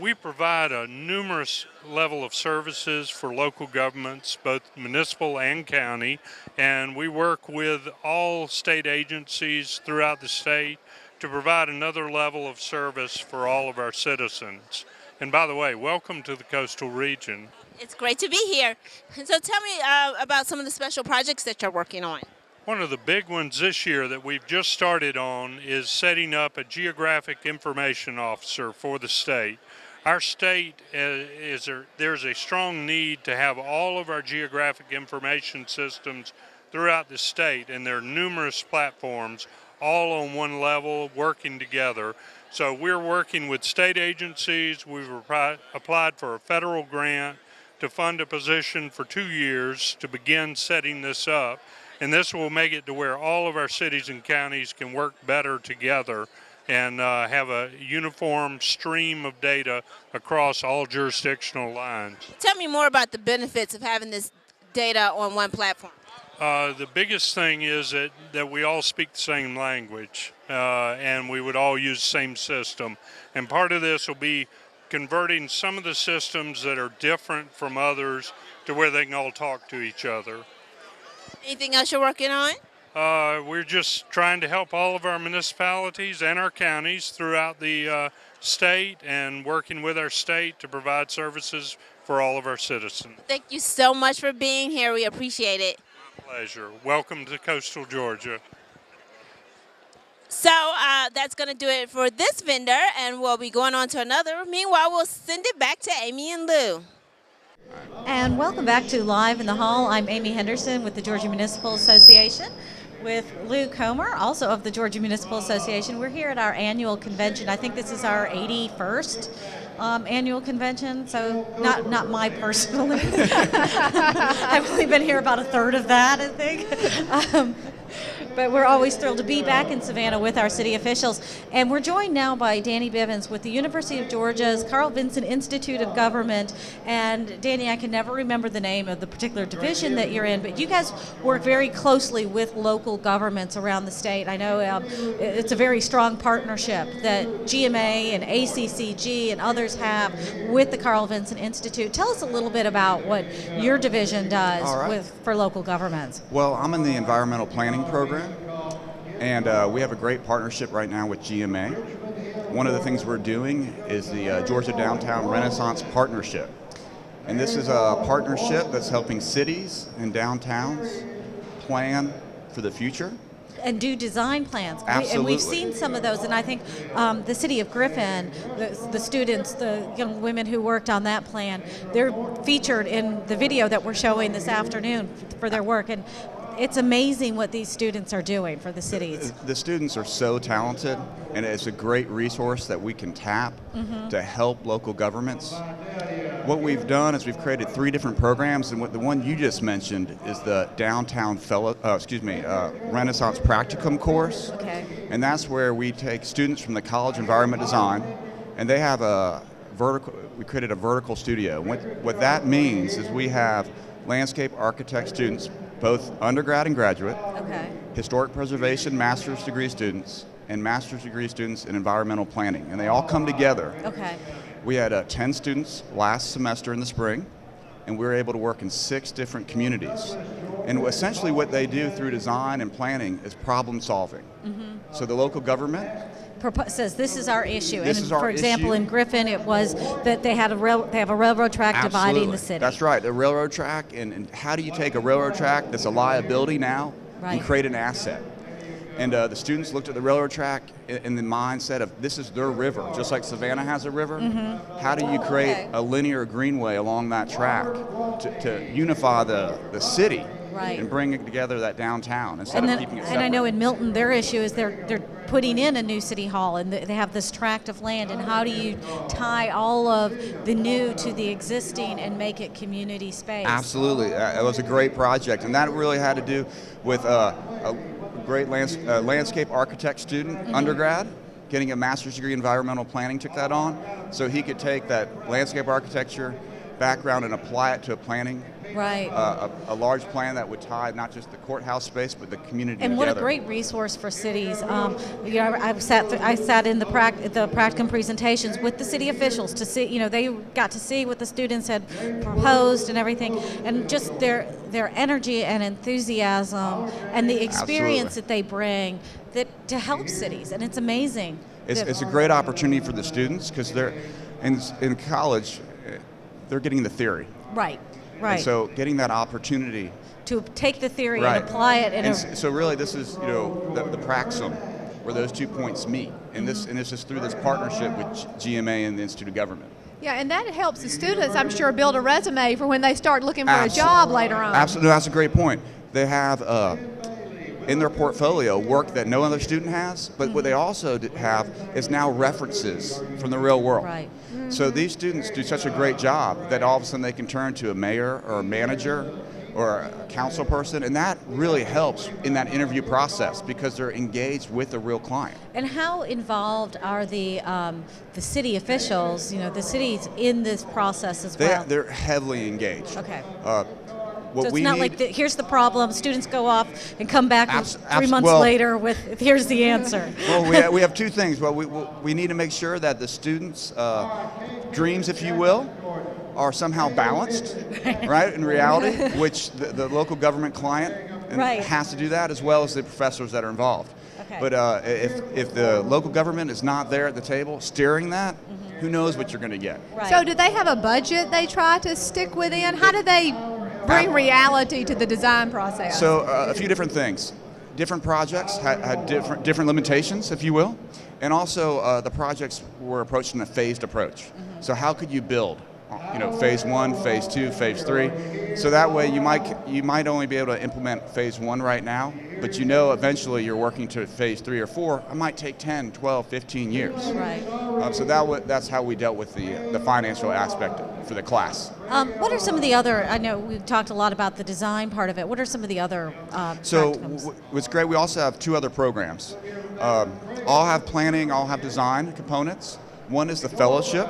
We provide a numerous level of services for local governments, both municipal and county, and we work with all state agencies throughout the state to provide another level of service for all of our citizens. And by the way, welcome to the coastal region. It's great to be here. So tell me about some of the special projects that you're working on. One of the big ones this year that we've just started on is setting up a geographic information officer for the state. Our state, there's a strong need to have all of our geographic information systems throughout the state, and there are numerous platforms all on one level working together. So we're working with state agencies. We've applied for a federal grant to fund a position for 2 years to begin setting this up. And this will make it to where all of our cities and counties can work better together and have a uniform stream of data across all jurisdictional lines. Tell me more about the benefits of having this data on one platform. The biggest thing is that we all speak the same language and we would all use the same system. And part of this will be converting some of the systems that are different from others to where they can all talk to each other. Anything else you're working on? We're just trying to help all of our municipalities and our counties throughout the state and working with our state to provide services for all of our citizens. Thank you so much for being here. We appreciate it. My pleasure. Welcome to coastal Georgia. So that's going to do it for this vendor, and we'll be going on to another. Meanwhile, we'll send it back to Amy and Lou. And welcome back to Live in the Hall. I'm Amy Henderson with the Georgia Municipal Association with Lou Comer, also of the Georgia Municipal Association. We're here at our annual convention. I think this is our 81st annual convention, so not my personally. I've only been here about a third of that, I think. But we're always thrilled to be back in Savannah with our city officials. And we're joined now by Danny Bivens with the University of Georgia's Carl Vinson Institute of Government. And Danny, I can never remember the name of the particular division that you're in, but you guys work very closely with local governments around the state. I know it's a very strong partnership that GMA and ACCG and others have with the Carl Vinson Institute. Tell us a little bit about what your division does for local governments. Well, I'm in the environmental planning program, and we have a great partnership right now with GMA. One of the things we're doing is the Georgia Downtown Renaissance Partnership. And this is a partnership that's helping cities and downtowns plan for the future. And do design plans. Absolutely. And we've seen some of those, and I think the city of Griffin, the students, the young women who worked on that plan, they're featured in the video that we're showing this afternoon for their work. And it's amazing what these students are doing for the cities. The students are so talented, and it's a great resource that we can tap to help local governments. What we've done is we've created 3 different programs, and the one you just mentioned is the Downtown Renaissance Practicum course. Okay. And that's where we take students from the College of Environment Design, and they have we created a vertical studio. What that means is we have landscape architect students, both undergrad and graduate, historic preservation master's degree students, and master's degree students in environmental planning. And they all come together. Okay. We had 10 students last semester in the spring, and we were able to work in 6 different communities. And essentially what they do through design and planning is problem solving. So the local government says this is our issue. This and is our for example, issue. in Griffin, it was that they have a railroad track dividing the city. That's right, the railroad track. And how do you take a railroad track that's a liability now and create an asset? And the students looked at the railroad track in the mindset of this is their river, just like Savannah has a river. How do you create a linear greenway along that track to unify the city and bring it together that downtown instead of keeping it separate? And I know in Milton, their issue is they're putting in a new city hall, and they have this tract of land, and how do you tie all of the new to the existing and make it community space? Absolutely. It was a great project, and that really had to do with a great landscape architect student, undergrad, getting a master's degree in environmental planning, took that on, so he could take that landscape architecture background and apply it to a planning Right. A large plan that would tie not just the courthouse space, but the community And together. what a great resource for cities. I sat in the practicum presentations with the city officials to see, they got to see what the students had proposed and everything, and just their energy and enthusiasm and the experience that they bring to help cities, and it's amazing. It's a great opportunity for the students because they're in college, they're getting the theory. Right. And so getting that opportunity to take the theory and apply it so really this is the praxum where those 2 points meet, and this is through this partnership with GMA and the Institute of Government. Yeah, and that helps the students, I'm sure, build a resume for when they start looking for a job later on. Absolutely, that's a great point. They have in their portfolio work that no other student has, but what they also have is now references from the real world. Right. So these students do such a great job that all of a sudden they can turn to a mayor or a manager or a council person, and that really helps in that interview process because they're engaged with a real client. And how involved are the city officials, the cities in this process as well? They're heavily engaged. Okay. What so it's not like here's the problem, students go off and come back 3 months later with here's the answer. Well, we have two things. Well, we need to make sure that the students' dreams, if you will, are somehow balanced, right, in reality, which the local government client has to do that, as well as the professors that are involved. Okay. But if the local government is not there at the table steering that, who knows what you're going to get. Right. So do they have a budget they try to stick within? How do they bring reality to the design process? So a few different things. Different projects had different limitations, if you will, and also the projects were approached in a phased approach. So how could you build? Phase 1, phase 2, phase 3. So that way you might only be able to implement phase 1 right now, but eventually you're working to phase 3 or 4. It might take 10, 12, 15 years. Right. So that's how we dealt with the financial aspect for the class. What are some of the other, I know we've talked a lot about the design part of it, what are some of the other So practicums? what's great, we also have 2 other programs. All have planning, all have design components. One is the fellowship.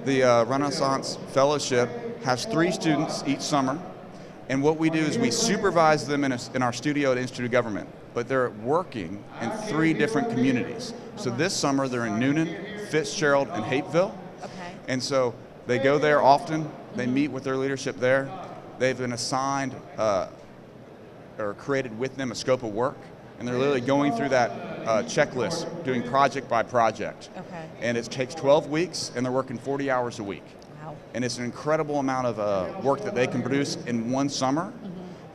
The Renaissance Fellowship has 3 students each summer, and what we do is we supervise them in our studio at Institute of Government, but they're working in 3 different communities. So this summer they're in Noonan, Fitzgerald, and Hapeville. Okay. And so they go there often, they meet with their leadership there, they've been assigned or created with them a scope of work, and they're literally going through that checklist, doing project by project. Okay. And it takes 12 weeks, and they're working 40 hours a week. Wow. And it's an incredible amount of work that they can produce in one summer.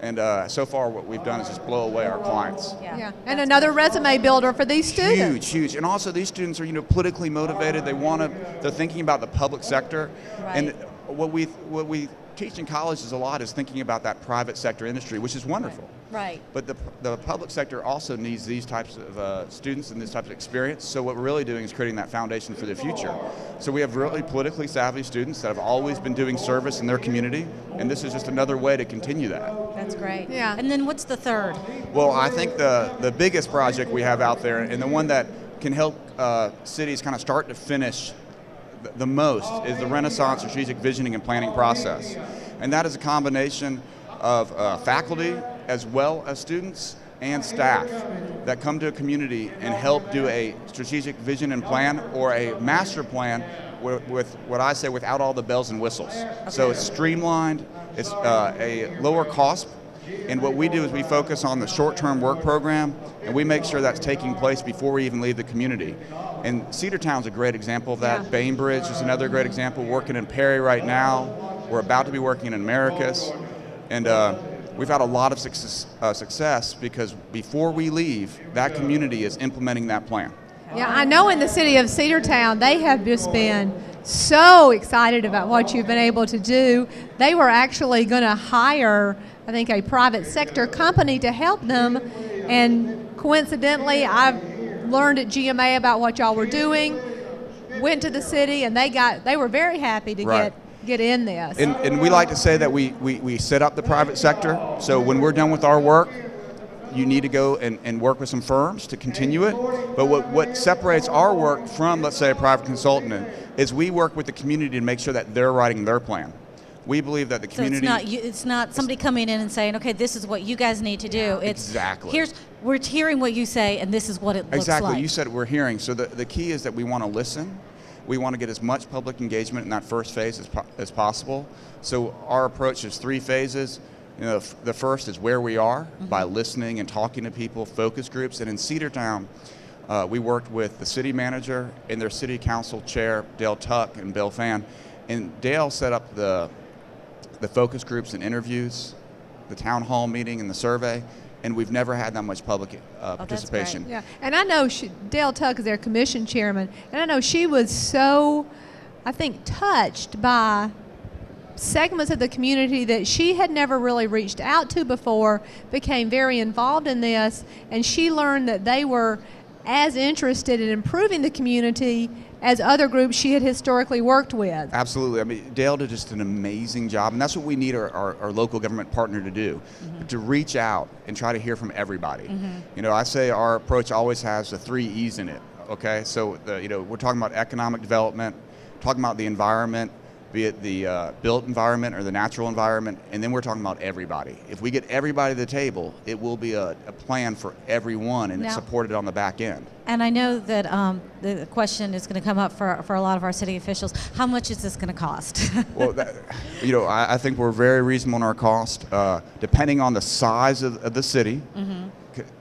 And so far what we've done is just blow away our clients. Yeah. And another resume builder for these students. Huge. And also these students are politically motivated. They're thinking about the public sector. Right. And what we teach in college is a lot is thinking about that private sector industry, which is wonderful. Right. But the public sector also needs these types of students and this type of experience. So what we're really doing is creating that foundation for the future. So we have really politically savvy students that have always been doing service in their community, and this is just another way to continue that. That's great. Yeah. And then what's the third? Well, I think the biggest project we have out there, and the one that can help cities kind of start to finish the most, is the Renaissance Strategic Visioning and Planning process. And that is a combination of faculty as well as students and staff that come to a community and help do a strategic vision and plan, or a master plan with what I say without all the bells and whistles. Okay. So it's streamlined, it's a lower cost, and what we do is we focus on the short-term work program, and we make sure that's taking place before we even leave the community. And Cedartown's a great example of that. Yeah. Bainbridge is another great example, working in Perry right now. We're about to be working in Americus, and we've had a lot of success because before we leave, that community is implementing that plan. Yeah, I know in the city of Cedartown, they have just been so excited about what you've been able to do. They were actually going to hire, I think, a private sector company to help them, and coincidentally, I've learned at GMA about what y'all were doing, went to the city, and they were very happy to get in this. And we like to say that we set up the private sector, so when we're done with our work, you need to go and work with some firms to continue it. But what separates our work from, let's say, a private consultant is we work with the community to make sure that they're writing their plan. We believe that the So community. it's not somebody coming in and saying, okay, this is what you guys need to do. It's Exactly. we're hearing what you say, and this is what it looks Exactly. like. You said we're hearing. So the key is that we want to listen. We want to get as much public engagement in that first phase as possible. So our approach is 3 phases. You know, the first is where we are by listening and talking to people, focus groups. And in Cedartown, we worked with the city manager and their city council chair, Dale Tuck and Bill Fan. And Dale set up the focus groups and interviews, the town hall meeting and the survey, and we've never had that much public participation. Yeah, and I know Dale Tuck is their commission chairman, and I know she was so, I think, touched by segments of the community that she had never really reached out to before, became very involved in this, and she learned that they were as interested in improving the community as other groups she had historically worked with. Absolutely. I mean, Dale did just an amazing job, and that's what we need our local government partner to do, to reach out and try to hear from everybody. You know, I say our approach always has the 3 E's in it, okay? So, we're talking about economic development, talking about the environment, be it the built environment or the natural environment, and then we're talking about everybody. If we get everybody to the table, it will be a plan for everyone, and it's supported on the back end. And I know that the question is going to come up for a lot of our city officials. How much is this going to cost? Well, I think we're very reasonable in our cost, depending on the size of the city,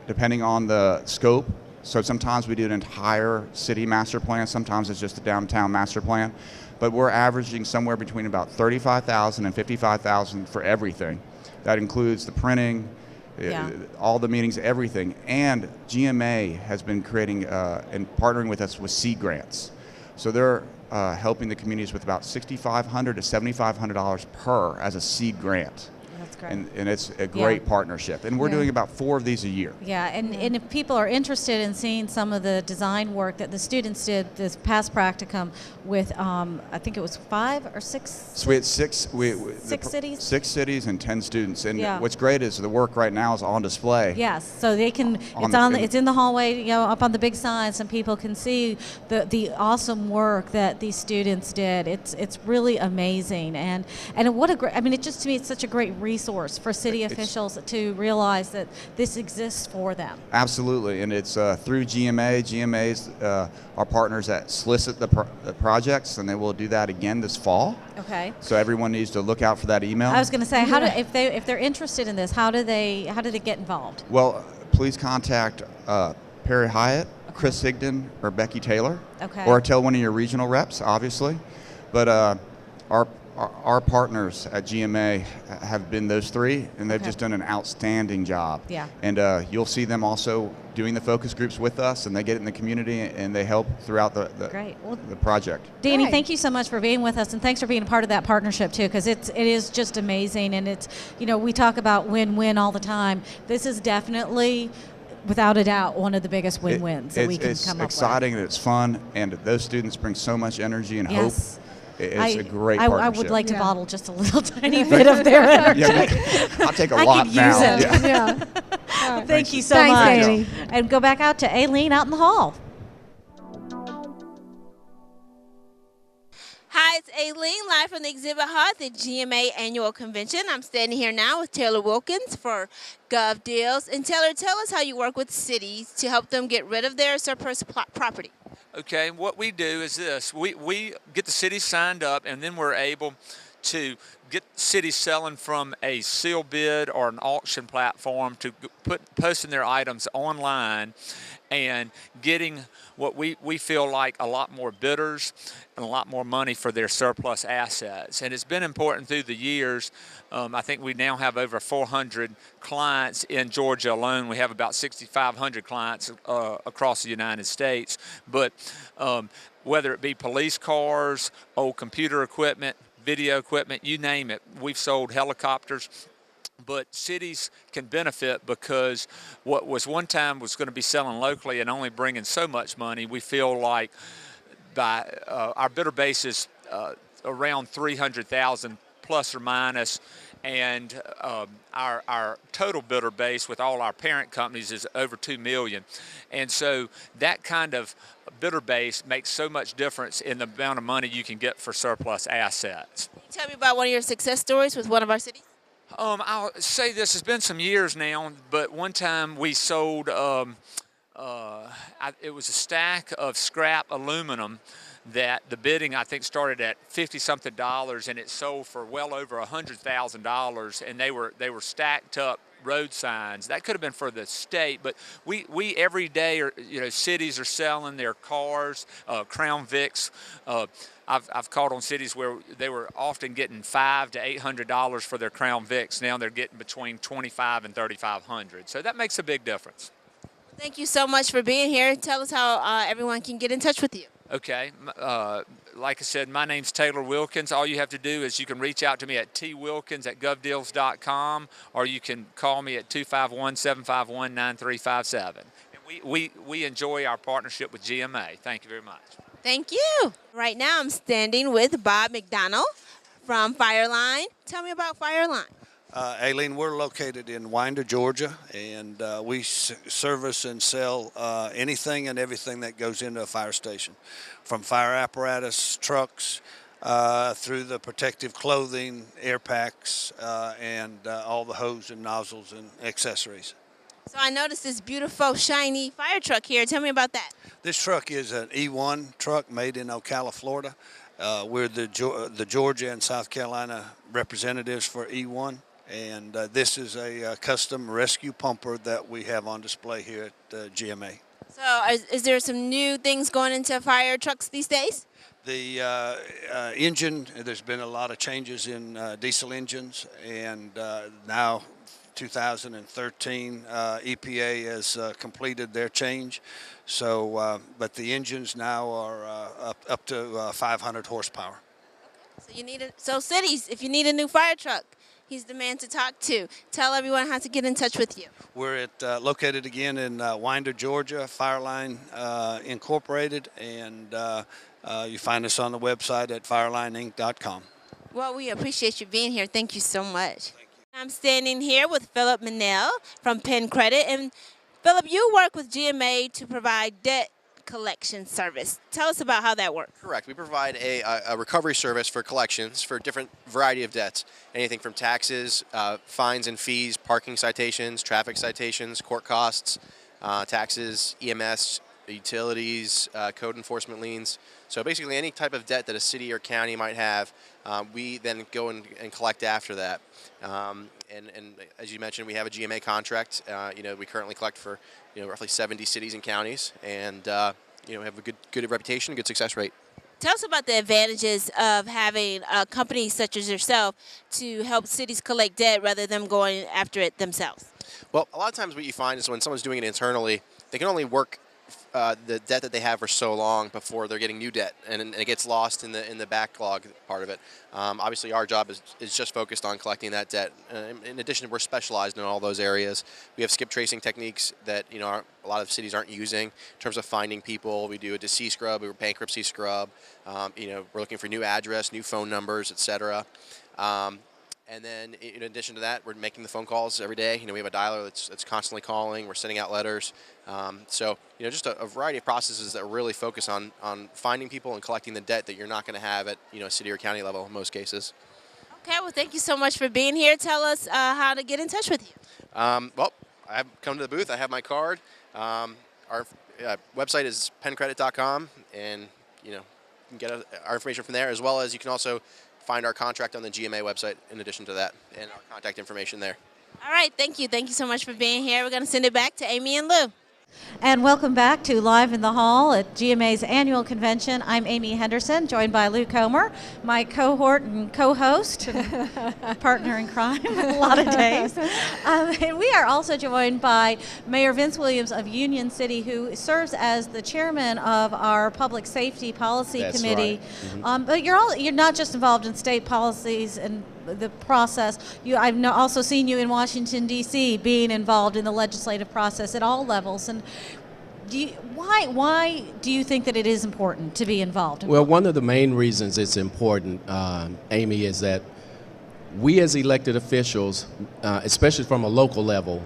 depending on the scope. So sometimes we do an entire city master plan. Sometimes it's just a downtown master plan. But we're averaging somewhere between about $35,000 and $55,000 for everything. That includes the printing, all the meetings, everything. And GMA has been creating and partnering with us with seed grants. So they're helping the communities with about $6,500 to $7,500 per as a seed grant. That's great. And it's a great partnership. And we're doing about 4 of these a year. Yeah, and if people are interested in seeing some of the design work that the students did this past practicum with, I think it was 5 or 6? So we had 6 cities? 6 cities and 10 students. And what's great is the work right now is on display. Yes, so they can, it's in the hallway, up on the big signs, and people can see the awesome work that these students did. It's really amazing. And what a great, I mean, it just, to me, it's such a great resource for city officials to realize that this exists for them. Absolutely, and it's through GMA. GMA's our partners that solicit the projects, and they will do that again this fall. Okay. So everyone needs to look out for that email. I was going to say, if they're interested in this, how do they get involved? Well, please contact Perry Hyatt, Chris Higdon, or Becky Taylor. Okay. Or tell one of your regional reps, obviously. But our partners at GMA have been those 3, and they've just done an outstanding job. Yeah. And you'll see them also doing the focus groups with us, and they get in the community, and they help throughout the project. Danny, thank you so much for being with us, and thanks for being a part of that partnership too, because it is just amazing, and it's, we talk about win-win all the time. This is definitely, without a doubt, one of the biggest win-wins that we can come up with. It's exciting, and it's fun, and those students bring so much energy and hope. It's a great partnership. I would like to bottle just a little tiny bit of their energy. I'll take a lot now. Thank you so much. Danny. And go back out to Aileen out in the hall. Hi, it's Aileen, live from the exhibit hall at the GMA Annual Convention. I'm standing here now with Taylor Wilkins for Gov Deals. And Taylor, tell us how you work with cities to help them get rid of their surplus property. Okay, what we do is this. We get the cities signed up, and then we're able to get cities selling from a seal bid or an auction platform to posting their items online and getting what we feel like a lot more bidders and a lot more money for their surplus assets. And it's been important through the years. I think we now have over 400 clients in Georgia alone. We have about 6,500 clients across the United States. But whether it be police cars, old computer equipment, video equipment, you name it, we've sold helicopters. But cities can benefit because what was one time was going to be selling locally and only bringing so much money, we feel like by our bidder base is around 300,000 plus or minus, and our total bidder base with all our parent companies is over 2 million. And so that kind of bidder base makes so much difference in the amount of money you can get for surplus assets. Can you tell me about one of your success stories with one of our cities? I'll say this, it's been some years now, but one time we sold, it was a stack of scrap aluminum that the bidding, I think, started at $50-something, and it sold for well over $100,000, and they were stacked up road signs. That could have been for the state, but we every day, cities are selling their cars, Crown Vics. I've called on cities where they were often getting $500 to $800 for their Crown Vics. Now they're getting between $2,500 and $3,500. So that makes a big difference. Thank you so much for being here. Tell us how everyone can get in touch with you. Okay, like I said, my name's Taylor Wilkins. All you have to do is you can reach out to me at twilkins@govdeals.com, or you can call me at 251-751-9357. And we enjoy our partnership with GMA. Thank you very much. Thank you. Right now I'm standing with Bob McDonald from Fireline. Tell me about Fireline. Aileen, we're located in Winder, Georgia, and we service and sell anything and everything that goes into a fire station, from fire apparatus, trucks, through the protective clothing, air packs, and all the hose and nozzles and accessories. So I noticed this beautiful, shiny fire truck here. Tell me about that. This truck is an E1 truck made in Ocala, Florida. We're the Georgia and South Carolina representatives for E1. And this is a custom rescue pumper that we have on display here at GMA. So is there some new things going into fire trucks these days? The engine, there's been a lot of changes in diesel engines, and now 2013 EPA has completed their change. So, but the engines now are up to 500 horsepower. So so cities, if you need a new fire truck, he's the man to talk to. Tell everyone how to get in touch with you. We're located again in Winder, Georgia, Fireline Incorporated, and you find us on the website at firelineinc.com. Well, we appreciate you being here. Thank you so much. I'm standing here with Philip Minnell from Penn Credit. And Philip, you work with GMA to provide debt collection service. Tell us about how that works. Correct. We provide a recovery service for collections for different variety of debts. Anything from taxes, fines and fees, parking citations, traffic citations, court costs, taxes, EMS, utilities, code enforcement liens. So basically any type of debt that a city or county might have, we then go and collect after that. And as you mentioned, we have a GMA contract. We currently collect for roughly 70 cities and counties, and have a good reputation, good success rate. Tell us about the advantages of having a company such as yourself to help cities collect debt rather than going after it themselves. Well, a lot of times what you find is when someone's doing it internally, they can only work the debt that they have for so long before they're getting new debt, and it gets lost in the backlog part of it. Obviously, our job is just focused on collecting that debt. In addition, we're specialized in all those areas. We have skip tracing techniques that a lot of cities aren't using in terms of finding people. We do a deceased scrub, a bankruptcy scrub. We're looking for new address, new phone numbers, etc. And then, in addition to that, we're making the phone calls every day. We have a dialer that's constantly calling. We're sending out letters. So, just a variety of processes that really focus on finding people and collecting the debt that you're not going to have at, a city or county level in most cases. Okay, well, thank you so much for being here. Tell us how to get in touch with you. Well, I've come to the booth. I have my card. Our website is penncredit.com, and, you can get our information from there, as well as you can also find our contract on the GMA website in addition to that, and our contact information there. All right, thank you. Thank you so much for being here. We're going to send it back to Amy and Lou. And welcome back to Live in the Hall at GMA's annual convention. I'm Amy Henderson, joined by Lou Comer, my cohort and co-host, and partner in crime a lot of days. And we are also joined by Mayor Vince Williams of Union City, who serves as the chairman of our Public Safety Policy Committee. Right. Mm-hmm. But you're not just involved in state policies and the process. I've also seen you in Washington, D.C., being involved in the legislative process at all levels. And why do you think that it is important to be involved? Well, one of the main reasons it's important, Amy, is that we as elected officials, especially from a local level,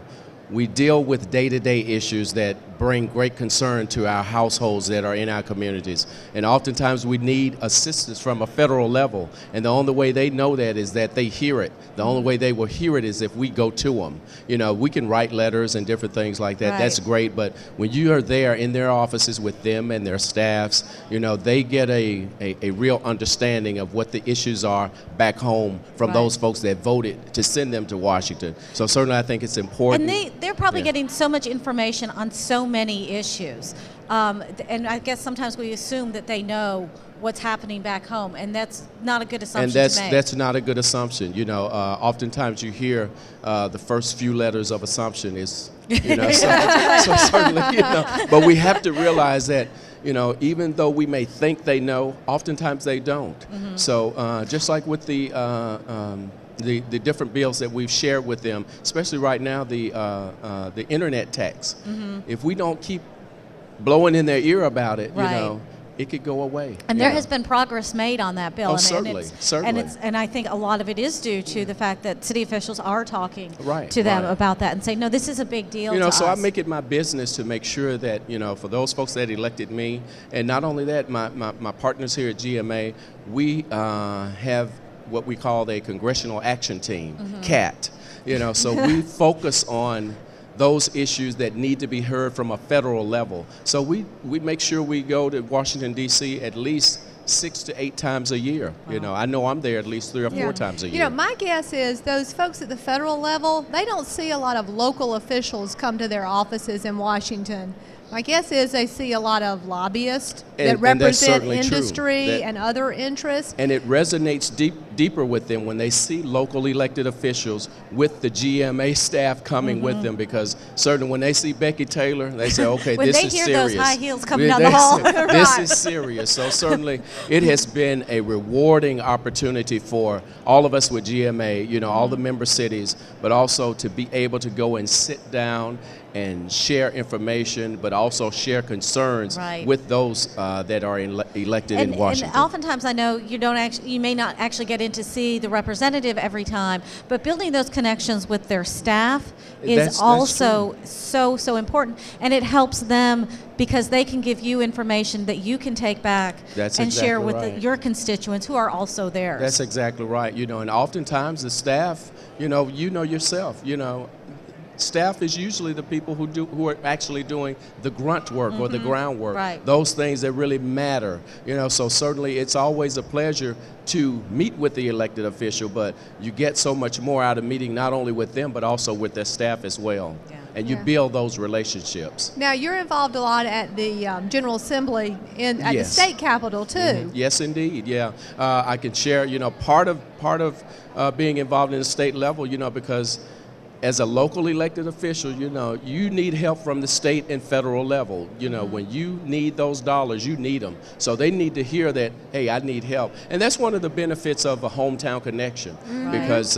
we deal with day-to-day issues that bring great concern to our households that are in our communities. And oftentimes we need assistance from a federal level. And the only way they know that is that they hear it. The only way they will hear it is if we go to them. You know, we can write letters and different things like that. Right. That's great. But when you are there in their offices with them and their staffs, you know, they get a real understanding of what the issues are back home from Right. those folks that voted to send them to Washington. So certainly I think it's important. And they're probably Yeah. getting so much information on so many issues. And I guess sometimes we assume that they know what's happening back home, and that's not a good assumption And to make. that's not a good assumption. You know, oftentimes you hear the first few letters of assumption is, you know, so certainly, you know. But we have to realize that, you know, even though we may think they know, oftentimes they don't. Mm-hmm. So just like with the different bills that we've shared with them, especially right now, the internet tax. Mm-hmm. If we don't keep blowing in their ear about it, Right. you know, it could go away. And there has been progress made on that bill. Oh, and certainly, certainly. And I think a lot of it is due to the fact that city officials are talking Right, to them right. about that and saying, no, this is a big deal You know, to so us. I make it my business to make sure that, you know, for those folks that elected me, and not only that, my partners here at GMA, we have what we call a Congressional Action Team, CAT. You know, so we focus on those issues that need to be heard from a federal level. So we make sure we go to Washington, D.C. at least 6 to 8 times a year. You know, I know I'm there at least 3 or 4 times a year. You know, my guess is those folks at the federal level, they don't see a lot of local officials come to their offices in Washington. My guess is they see a lot of lobbyists that And that's represent certainly true. industry That- and other interests. And it resonates deeper with them when they see local elected officials with the GMA staff coming with them, because certainly when they see Becky Taylor, they say, okay, When this they is hear serious. those high heels coming down the hall. This is serious. So certainly it has been a rewarding opportunity for all of us with GMA, you know, all the member cities, but also to be able to go and sit down and share information, but also share concerns Right. with those that are elected in Washington. And oftentimes I know you may not actually get in to see the representative every time, but building those connections with their staff is That's also so important, and it helps them because they can give you information that you can take back That's and share exactly with right. your constituents who are also theirs. That's exactly right. You know, and oftentimes the staff, you know yourself, you know, staff is usually the people who are actually doing the grunt work or the groundwork. Right. Those things that really matter. You know, so certainly it's always a pleasure to meet with the elected official, but you get so much more out of meeting not only with them but also with their staff as well. Yeah. And you build those relationships. Now, you're involved a lot at the General Assembly at the Yes. state capitol, too. Yes, indeed. Yeah, I can share. You know, part of being involved in the state level. You know, because as a local elected official, you know, you need help from the state and federal level. You know, when you need those dollars, you need them. So they need to hear that, hey, I need help. And that's one of the benefits of a hometown connection, because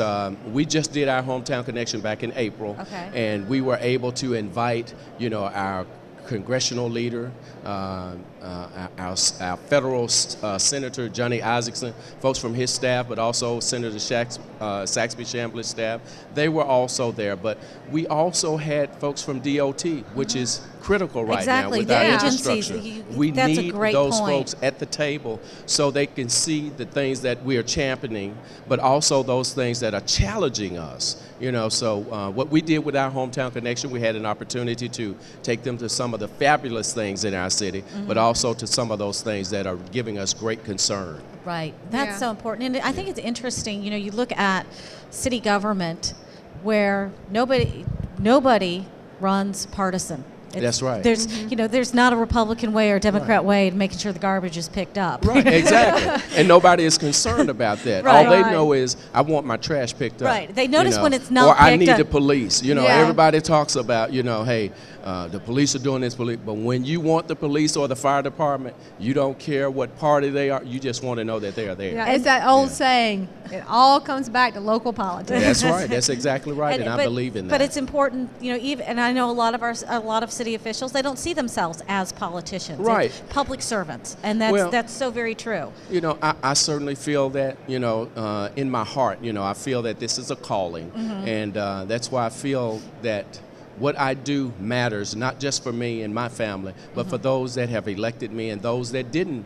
we just did our hometown connection back in April, and we were able to invite, you know, our congressional leader, our federal Senator Johnny Isaacson, folks from his staff, but also Senator Saxby Chambliss' staff. They were also there, but we also had folks from DOT, which is critical right Exactly. now with The our agencies, infrastructure. We that's a need great those point. folks at the table so they can see the things that we are championing, but also those things that are challenging us. You know, so what we did with our hometown connection, we had an opportunity to take them to some of the fabulous things in our city, but also to some of those things that are giving us great concern. Right. That's so important. And I think it's interesting, you know, you look at city government where nobody runs partisan. That's right. There's, you know, there's not a Republican way or a Democrat way to making sure the garbage is picked up. Right, exactly. And nobody is concerned about that. Right. All they know is, I want my trash picked up. Right. They notice you know, when it's not or I picked need up. the police. You know, Yeah. everybody talks about, you know, hey, the police are doing this, but when you want the police or the fire department, you don't care what party they are. You just want to know that they are there. Yeah, it's that old saying, it all comes back to local politics. That's right. That's exactly right, and I but- believe in that. But it's important, you know, even, and I know a lot of city city officials, they don't see themselves as politicians. Right. It's public servants, and that's so very true. You know, I certainly feel that, you know, in my heart, you know, I feel that this is a calling. And that's why I feel that what I do matters, not just for me and my family, but for those that have elected me and those that didn't,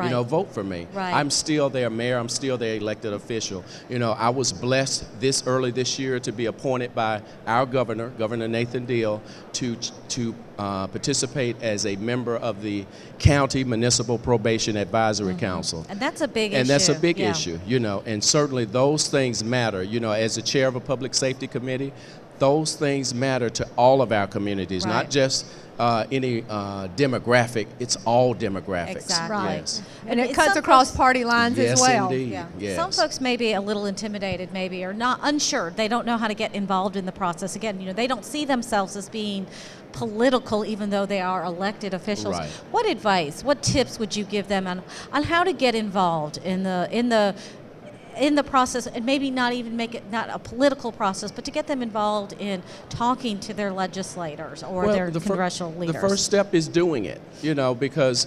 you know, vote for me. Right. I'm still their mayor. I'm still their elected official. You know, I was blessed early this year to be appointed by our governor, Governor Nathan Deal, to participate as a member of the County Municipal Probation Advisory Council. And that's a big issue. And that's a big issue, you know, and certainly those things matter. You know, as the chair of a public safety committee, those things matter to all of our communities, not just any demographic. It's all demographics. Exactly. Right. Yes. And it cuts across party lines as well. Indeed. Yeah. Yes. Some folks may be a little intimidated, maybe, or not unsure. They don't know how to get involved in the process. Again, you know, they don't see themselves as being political, even though they are elected officials. Right. What advice, what tips would you give them on how to get involved in the process, and maybe not even make it not a political process, but to get them involved in talking to their legislators or their congressional leaders? The first step is doing it, you know, because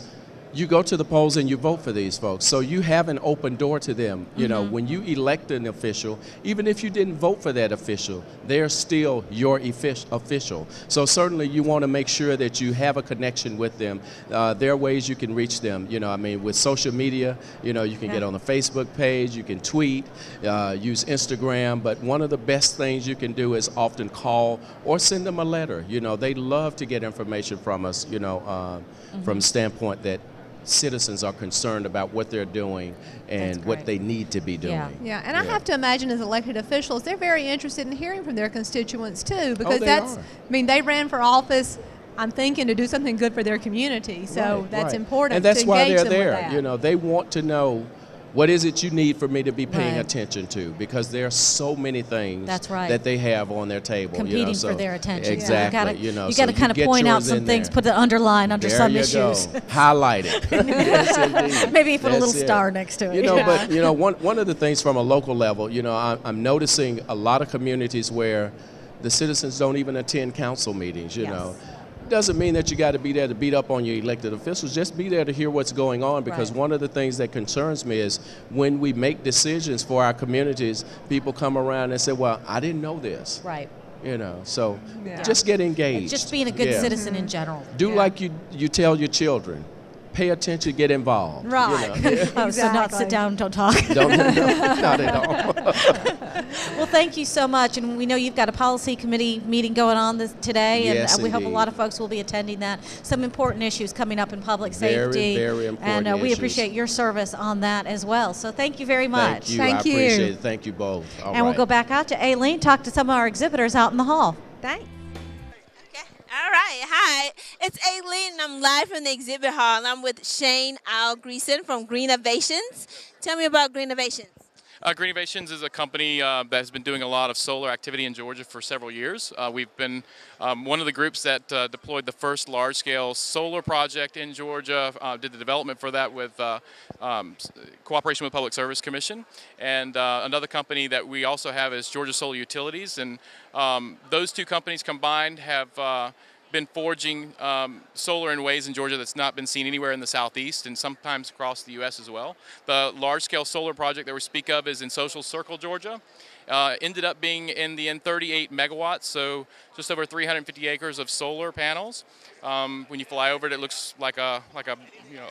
you go to the polls and you vote for these folks. So you have an open door to them. You know, when you elect an official, even if you didn't vote for that official, they're still your official. So certainly you want to make sure that you have a connection with them. There are ways you can reach them. You know, I mean, with social media, you know, you can get on the Facebook page, you can tweet, use Instagram, but one of the best things you can do is often call or send them a letter. You know, they love to get information from us, you know, from the standpoint that citizens are concerned about what they're doing and what they need to be doing. Yeah, and I have to imagine as elected officials, they're very interested in hearing from their constituents too, because they that's, are. I mean, they ran for office, I'm thinking, to do something good for their community. So that's important and that's to why engage they're them there. with that. You know, they want to know, what is it you need for me to be paying attention to? Because there are so many things that they have on their table. Competing you know, so for their attention. Exactly. You know, got to kind of point out some things, put the underline under there some you issues. Go. Highlight it. Yes, indeed. Maybe put a little That's it. star next to it. You know, but you know, one of the things from a local level, you know, I'm noticing a lot of communities where the citizens don't even attend council meetings. You know. Doesn't mean that you got to be there to beat up on your elected officials. Just be there to hear what's going on, because one of the things that concerns me is when we make decisions for our communities, people come around and say, well, I didn't know this. Right. You know, so just get engaged. Just being a good citizen in general. Do like you tell your children. Pay attention, get involved. Right. You know? Oh, so not sit down, don't talk. Not at all. Well, thank you so much. And we know you've got a policy committee meeting going on today, and Yes, we hope a indeed. lot of folks will be attending that. Some important issues coming up in public Very, safety. very important And we issues. appreciate your service on that as well. So thank you very much. Thank you. I appreciate it. Thank you both. All and we'll right. go back out to Aileen, talk to some of our exhibitors out in the hall. Thanks. All right, hi. It's Aileen, and I'm live from the exhibit hall, and I'm with Shane Algreason from Green Innovations. Tell me about Green Innovations. Green Innovations is a company that has been doing a lot of solar activity in Georgia for several years. We've been one of the groups that deployed the first large-scale solar project in Georgia, did the development for that with cooperation with Public Service Commission. And another company that we also have is Georgia Solar Utilities, and those two companies combined have been forging solar in ways in Georgia that's not been seen anywhere in the southeast, and sometimes across the U.S. as well. The large-scale solar project that we speak of is in Social Circle, Georgia. Ended up being in the 38 megawatts, so just over 350 acres of solar panels. When you fly over it, it looks like a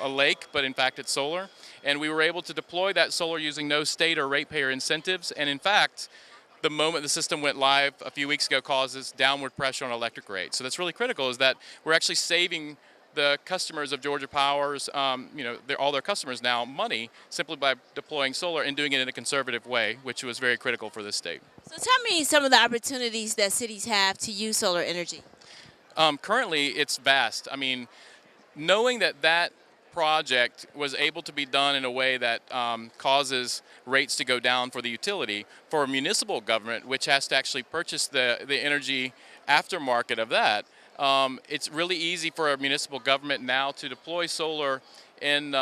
lake, but in fact it's solar. And we were able to deploy that solar using no state or ratepayer incentives, and in fact, the moment the system went live a few weeks ago causes downward pressure on electric rates. So that's really critical, is that we're actually saving the customers of Georgia Power's, all their customers now, money simply by deploying solar and doing it in a conservative way, which was very critical for this state. So tell me some of the opportunities that cities have to use solar energy. Currently, it's vast. I mean, knowing that project was able to be done in a way that causes rates to go down for the utility, for a municipal government, which has to actually purchase the energy aftermarket of that, it's really easy for a municipal government now to deploy solar in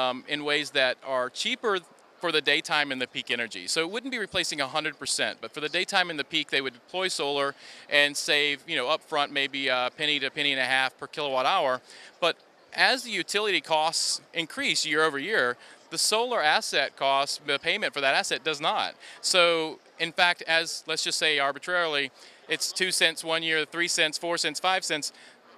ways that are cheaper for the daytime and the peak energy. So it wouldn't be replacing 100%, but for the daytime and the peak, they would deploy solar and save, up front maybe a penny to a penny and a half per kilowatt hour. But as the utility costs increase year over year, the solar asset cost, the payment for that asset does not. So in fact, as let's just say arbitrarily, it's 2 cents 1 year, 3 cents, 4 cents, 5 cents,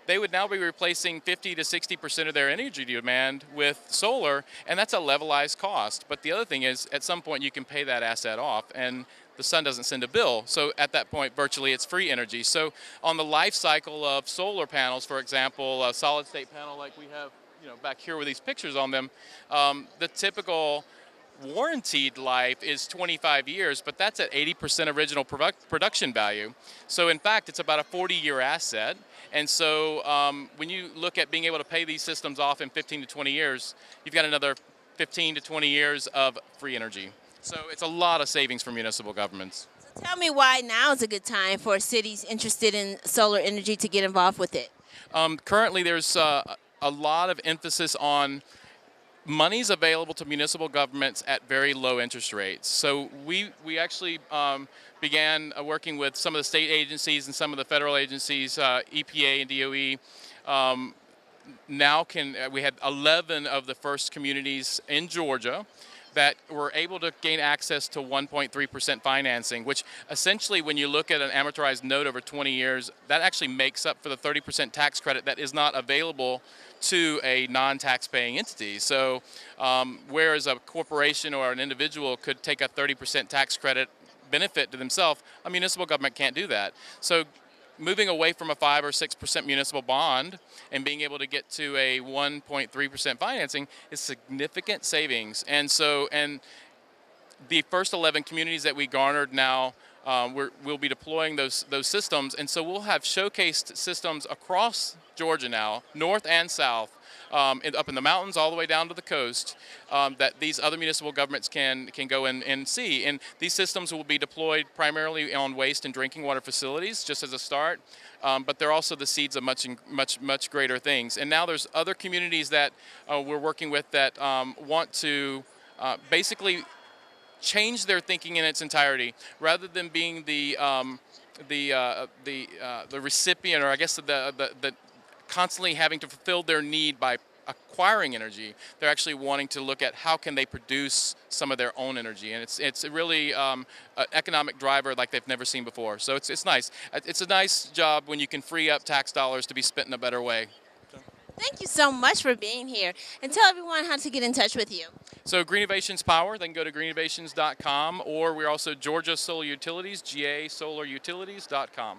they would now be replacing 50 to 60% of their energy demand with solar, and that's a levelized cost. But the other thing is, at some point you can pay that asset off, and the sun doesn't send a bill. So at that point, virtually it's free energy. So on the life cycle of solar panels, for example, a solid state panel like we have back here with these pictures on them, the typical warranted life is 25 years, but that's at 80% original production value. So in fact, it's about a 40-year asset. And so when you look at being able to pay these systems off in 15 to 20 years, you've got another 15 to 20 years of free energy. So it's a lot of savings for municipal governments. So tell me why now is a good time for cities interested in solar energy to get involved with it. Currently, there's a lot of emphasis on monies available to municipal governments at very low interest rates. So we actually began working with some of the state agencies and some of the federal agencies, EPA and DOE. We had 11 of the first communities in Georgia that were able to gain access to 1.3% financing, which essentially, when you look at an amortized note over 20 years, that actually makes up for the 30% tax credit that is not available to a non-tax-paying entity. So whereas a corporation or an individual could take a 30% tax credit benefit to themselves, a municipal government can't do that. So moving away from a 5 or 6% municipal bond and being able to get to a 1.3% financing is significant savings. And the first 11 communities that we garnered now, we'll be deploying those systems, and so we'll have showcased systems across Georgia now, north and south, up in the mountains all the way down to the coast, that these other municipal governments can go and see. And these systems will be deployed primarily on waste and drinking water facilities, just as a start, but they're also the seeds of much greater things. And now there's other communities that we're working with that want to basically change their thinking in its entirety, rather than being the recipient, or I guess the constantly having to fulfill their need by acquiring energy. They're actually wanting to look at how can they produce some of their own energy, and it's really an economic driver like they've never seen before. So it's nice. It's a nice job when you can free up tax dollars to be spent in a better way. Thank you so much for being here, and tell everyone how to get in touch with you. So Green Innovations Power, they can go to greeninnovations.com, or we're also Georgia Solar Utilities, GASolarutilities.com.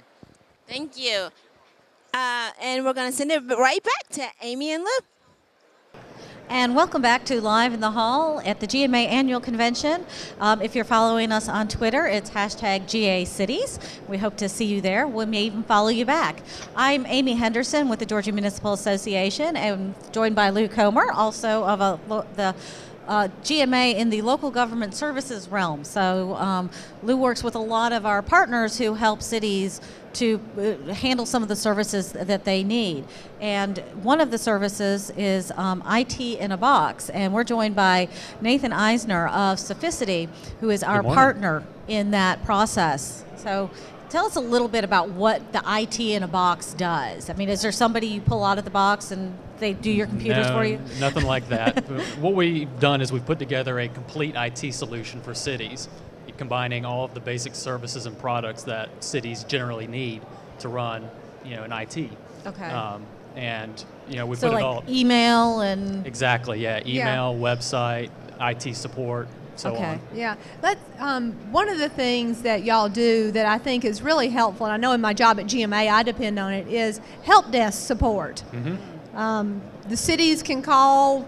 Thank you. And we're going to send it right back to Amy and Lou. And welcome back to Live in the Hall at the GMA Annual Convention. If you're following us on Twitter, it's #GACities. We hope to see you there. We may even follow you back. I'm Amy Henderson with the Georgia Municipal Association, and joined by Lou Comer, also of the GMA in the local government services realm. So Lou works with a lot of our partners who help cities to handle some of the services that they need. And one of the services is IT in a Box. And we're joined by Nathan Eisner of Sophisticity, who is our partner in that process. So tell us a little bit about what the IT in a Box does. I mean, is there somebody you pull out of the box and they do your computers for you? Nothing like that. What we've done is we've put together a complete IT solution for cities, combining all of the basic services and products that cities generally need to run, an IT. Okay. And we so put like it all email and exactly, yeah, email, website, IT support, so on. Yeah. One of the things that y'all do that I think is really helpful, and I know in my job at GMA I depend on it, is help desk support. Mm-hmm. The cities can call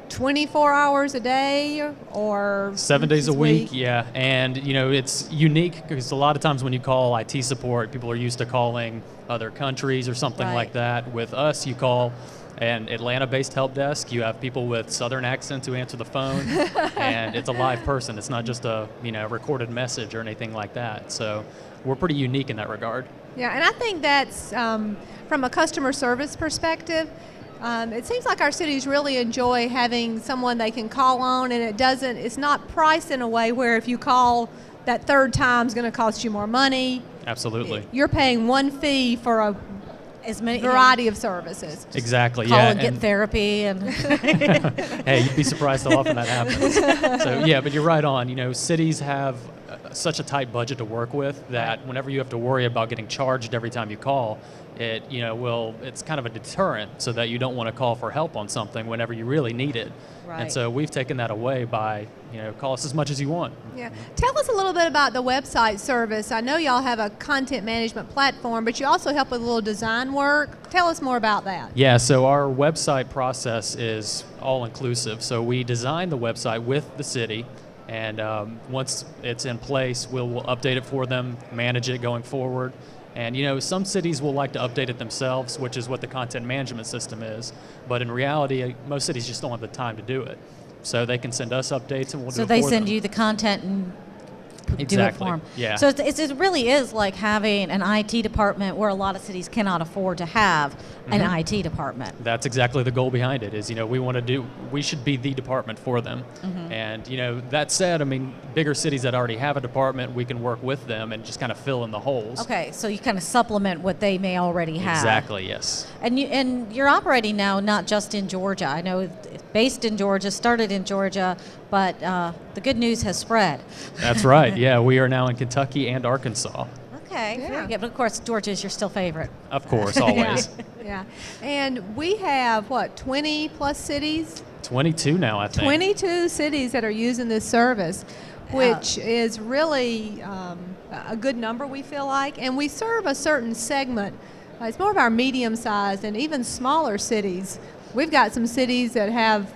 24 hours a day or 7 days a week, yeah. And it's unique because a lot of times when you call IT support, people are used to calling other countries or something like that. With us, you call an Atlanta-based help desk. You have people with southern accents who answer the phone, and it's a live person. It's not just a recorded message or anything like that. So we're pretty unique in that regard. Yeah, and I think that's from a customer service perspective, It seems like our cities really enjoy having someone they can call on, and it's not priced in a way where if you call that third time is going to cost you more money. Absolutely. You're paying one fee for a variety of services. Exactly. Call yeah. and get therapy and. Hey, you'd be surprised how often that happens. So yeah, but you're right on. You know, cities have such a tight budget to work with that whenever you have to worry about getting charged every time you call, it's kind of a deterrent so that you don't want to call for help on something whenever you really need it. Right. And so we've taken that away by, call us as much as you want. Yeah. Tell us a little bit about the website service. I know y'all have a content management platform, but you also help with a little design work. Tell us more about that. Yeah, so our website process is all inclusive. So we design the website with the city, and once it's in place, we'll update it for them, manage it going forward. And some cities will like to update it themselves, which is what the content management system is. But in reality, most cities just don't have the time to do it. So they can send us updates and we'll do it for them. So they send you the content and do it for them. Yeah. So it really is like having an IT department where a lot of cities cannot afford to have an IT department. That's exactly the goal behind it is, we should be the department for them. And, that said, I mean, bigger cities that already have a department, we can work with them and just kind of fill in the holes. Okay, so you kind of supplement what they may already have. Exactly, yes. And you're operating now not just in Georgia. I know it's based in Georgia, started in Georgia, but the good news has spread. That's right. Yeah, we are now in Kentucky and Arkansas. Okay, very good. But of course, Georgia is your still favorite. Of course, always. Yeah. And we have, 20 plus cities? 22 now, I think. 22 cities that are using this service, which is really a good number, we feel like. And we serve a certain segment. It's more of our medium-sized and even smaller cities. We've got some cities that have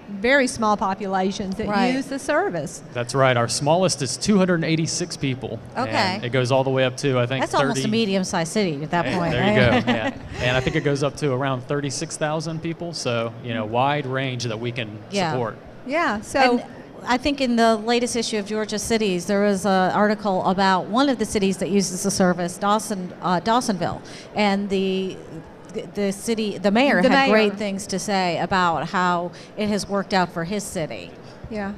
very small populations that use the service. That's right. Our smallest is 286 people. Okay. And it goes all the way up to, I think, that's 30. Almost a medium-sized city at that point. There you go. Yeah. And I think it goes up to around 36,000 people. So, wide range that we can support. Yeah. So. And I think in the latest issue of Georgia Cities, there was an article about one of the cities that uses the service, Dawsonville, and the mayor had great things to say about how it has worked out for his city. Yeah.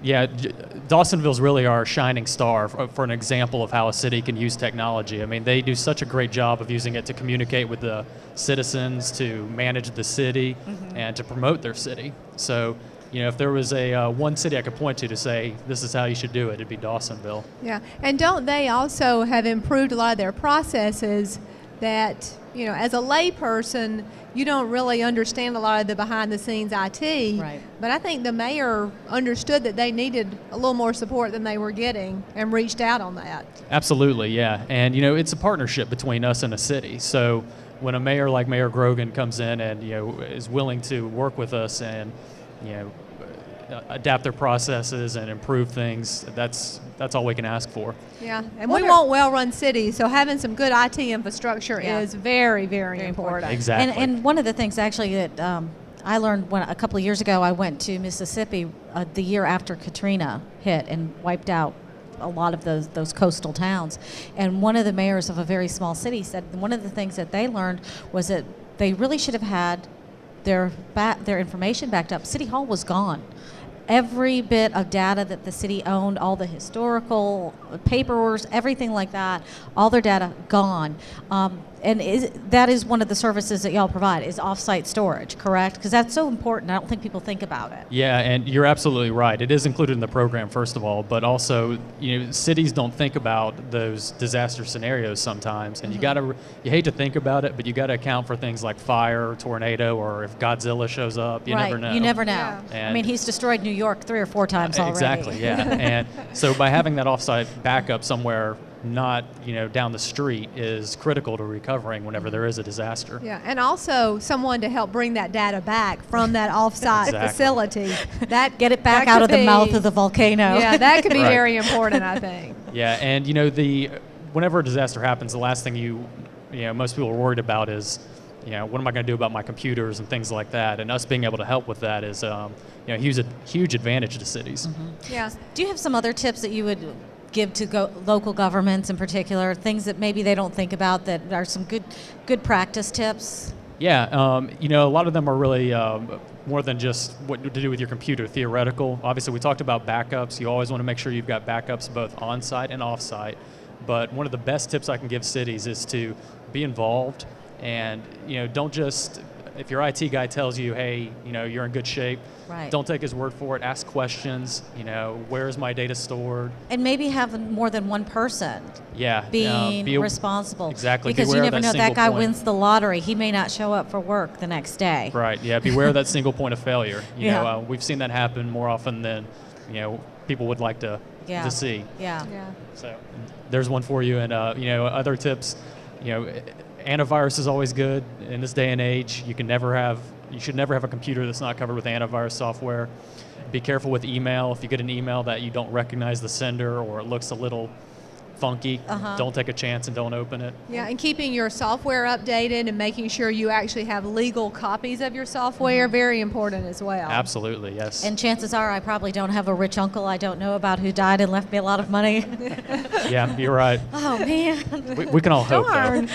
Yeah, Dawsonville's really our shining star for an example of how a city can use technology. I mean, they do such a great job of using it to communicate with the citizens, to manage the city, and to promote their city. So, if there was one city I could point to say, this is how you should do it, it'd be Dawsonville. Yeah, and don't they also have improved a lot of their processes that, as a layperson, you don't really understand a lot of the behind-the-scenes IT. Right. But I think the mayor understood that they needed a little more support than they were getting and reached out on that. Absolutely, yeah. And, it's a partnership between us and a city. So when a mayor like Mayor Grogan comes in and, is willing to work with us and, adapt their processes and improve things, that's all we can ask for. Yeah, and we want well-run cities, so having some good IT infrastructure is very, very important. Exactly. And one of the things actually that I learned a couple of years ago, I went to Mississippi the year after Katrina hit and wiped out a lot of those coastal towns. And one of the mayors of a very small city said one of the things that they learned was that they really should have had their information backed up. City Hall was gone. Every bit of data that the city owned, all the historical paperwork, everything like that, all their data gone. And that is one of the services that y'all provide, is off-site storage, correct? Because that's so important. I don't think people think about it. Yeah, and you're absolutely right. It is included in the program, first of all, but also, cities don't think about those disaster scenarios sometimes, and you hate to think about it, but you got to account for things like fire, tornado, or if Godzilla shows up. You never know. You never know. Yeah. I mean, he's destroyed New York 3 or 4 times already. Exactly, yeah. And so by having that off-site backup somewhere not down the street is critical to recovering whenever there is a disaster. Yeah, and also someone to help bring that data back from that off-site facility. Get it back out of the mouth of the volcano. Yeah, that could be very important, I think. Yeah, and whenever a disaster happens, the last thing most people are worried about is what am I going to do about my computers and things like that? And us being able to help with that is a huge advantage to cities. Yeah. Do you have some other tips that you would give to local governments in particular, things that maybe they don't think about that are some good practice tips? Yeah, a lot of them are really more than just what to do with your computer, theoretical. Obviously, we talked about backups. You always want to make sure you've got backups both on-site and off-site. But one of the best tips I can give cities is to be involved and, don't just, if your IT guy tells you, hey, you're in good shape, right. Don't take his word for it. Ask questions, where is my data stored? And maybe have more than one person being responsible. Exactly. Because you never know, that guy wins the lottery. He may not show up for work the next day. Right, yeah, beware of that single point of failure. We've seen that happen more often than, people would like to see. Yeah. So there's one for you. And, other tips, antivirus is always good in this day and age. You should never have a computer that's not covered with antivirus software. Be careful with email. If you get an email that you don't recognize the sender or it looks a little funky, don't take a chance and don't open it. Yeah, and keeping your software updated and making sure you actually have legal copies of your software, very important as well. Absolutely, yes. And chances are I probably don't have a rich uncle I don't know about who died and left me a lot of money. Yeah, you're right. Oh, man. We can all hope, Darn.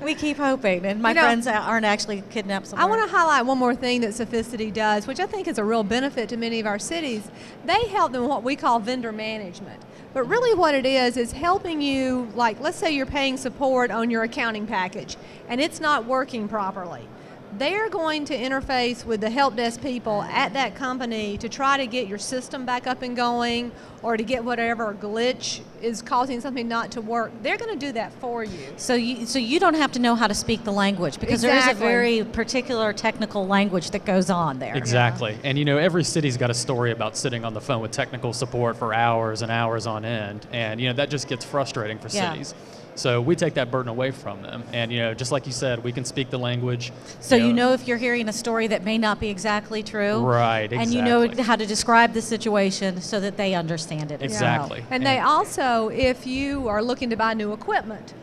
We keep hoping, and my friends aren't actually kidnapped somewhere. I want to highlight one more thing that Sophisticity does, which I think is a real benefit to many of our cities. They help them in what we call vendor management. But really what it is helping you, like let's say you're paying support on your accounting package and it's not working properly. They're going to interface with the help desk people at that company to try to get your system back up and going or to get whatever glitch is causing something not to work. They're going to do that for you. So you don't have to know how to speak the language because there is a very particular technical language that goes on there. Exactly. And every city's got a story about sitting on the phone with technical support for hours and hours on end. And that just gets frustrating for cities. So we take that burden away from them. And, just like you said, we can speak the language. So if you're hearing a story that may not be exactly true. Right, exactly. And you know how to describe the situation so that they understand it. Exactly. And they also, if you are looking to buy new equipment,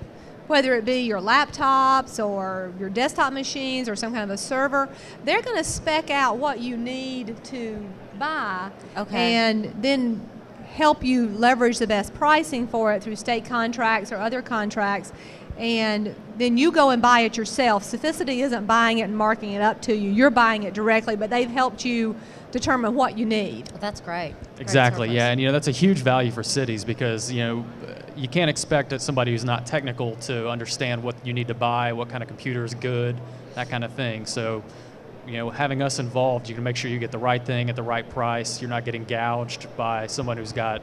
whether it be your laptops or your desktop machines or some kind of a server, they're going to spec out what you need to buy. Okay. And then help you leverage the best pricing for it through state contracts or other contracts, and then you go and buy it yourself. Sophisticity isn't buying it and marking it up to you. You're buying it directly, but they've helped you determine what you need. Well, that's great. Exactly, yeah, and that's a huge value for cities because you can't expect that somebody who's not technical to understand what you need to buy, what kind of computer is good, that kind of thing. So having us involved, you can make sure you get the right thing at the right price. You're not getting gouged by someone who's got,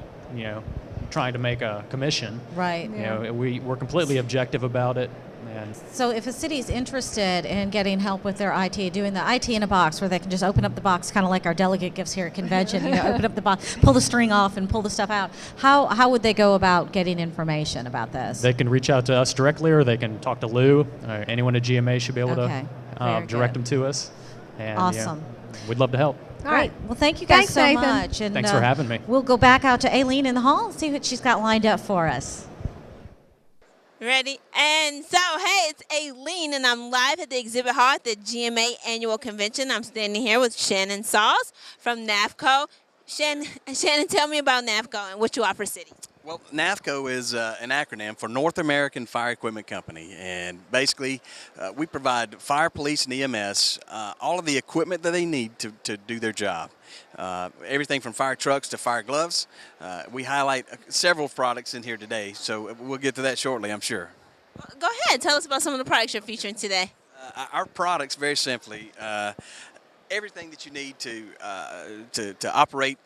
trying to make a commission. Right. We're completely objective about it. And so if a city's interested in getting help with their IT, doing the IT in a box where they can just open up the box, kind of like our delegate gifts here at convention, open up the box, pull the string off and pull the stuff out. How would they go about getting information about this? They can reach out to us directly or they can talk to Lou. Anyone at GMA should be able to direct them to us. And, awesome. We'd love to help. All right. Well, thank you guys so much. And, thanks for having me. We'll go back out to Aileen in the hall and see what she's got lined up for us. Ready? And so, hey, it's Aileen, and I'm live at the exhibit hall at the GMA annual convention. I'm standing here with Shannon Sauls from NAFCO. Shannon, tell me about NAFCO and what you offer cities. Well, NAFCO is an acronym for North American Fire Equipment Company, and basically we provide fire, police, and EMS all of the equipment that they need to do their job. Everything from fire trucks to fire gloves. We highlight several products in here today, so we'll get to that shortly, I'm sure. Go ahead. Tell us about some of the products you're featuring today. Our products, very simply, everything that you need to operate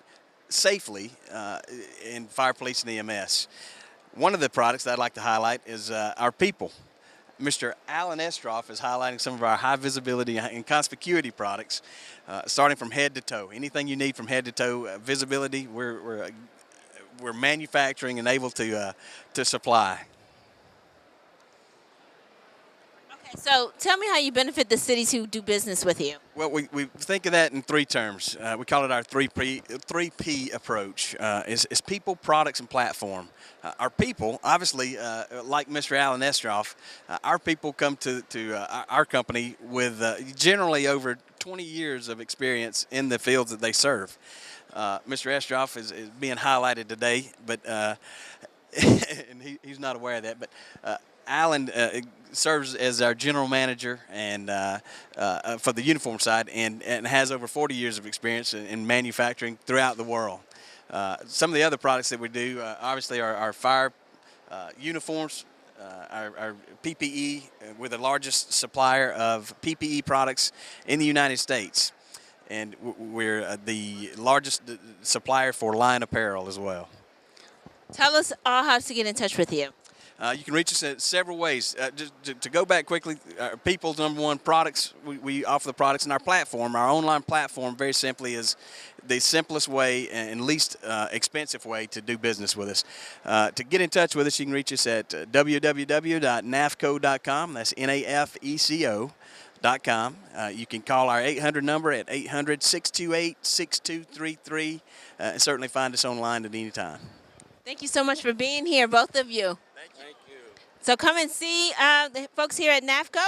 safely in fire, police, and EMS. One of the products that I'd like to highlight is our people. Mr. Alan Estroff is highlighting some of our high visibility and conspicuity products, starting from head to toe. Anything you need from head to toe visibility, we're manufacturing and able to supply. So tell me how you benefit the cities who do business with you. Well, we think of that in three terms. We call it our 3P approach. Is people, products, and platform. Our people, obviously, like Mr. Alan Estroff, our people come to our company with generally over 20 years of experience in the fields that they serve. Mr. Estroff is being highlighted today, but and he's not aware of that, but Alan serves as our general manager and for the uniform side, and has over 40 years of experience in manufacturing throughout the world. Some of the other products that we do, obviously, are our fire uniforms, our PPE. We're the largest supplier of PPE products in the United States, and we're the largest supplier for line apparel as well. Tell us all how to get in touch with you. You can reach us in several ways. Just to go back quickly, people's number one products, we offer the products in our platform. Our online platform, very simply, is the simplest way and least expensive way to do business with us. To get in touch with us, you can reach us at www.nafco.com. That's NAFECO.com. You can call our 800 number at 800-628-6233, and certainly find us online at any time. Thank you so much for being here, both of you. Thank you. So come and see the folks here at NAFCO.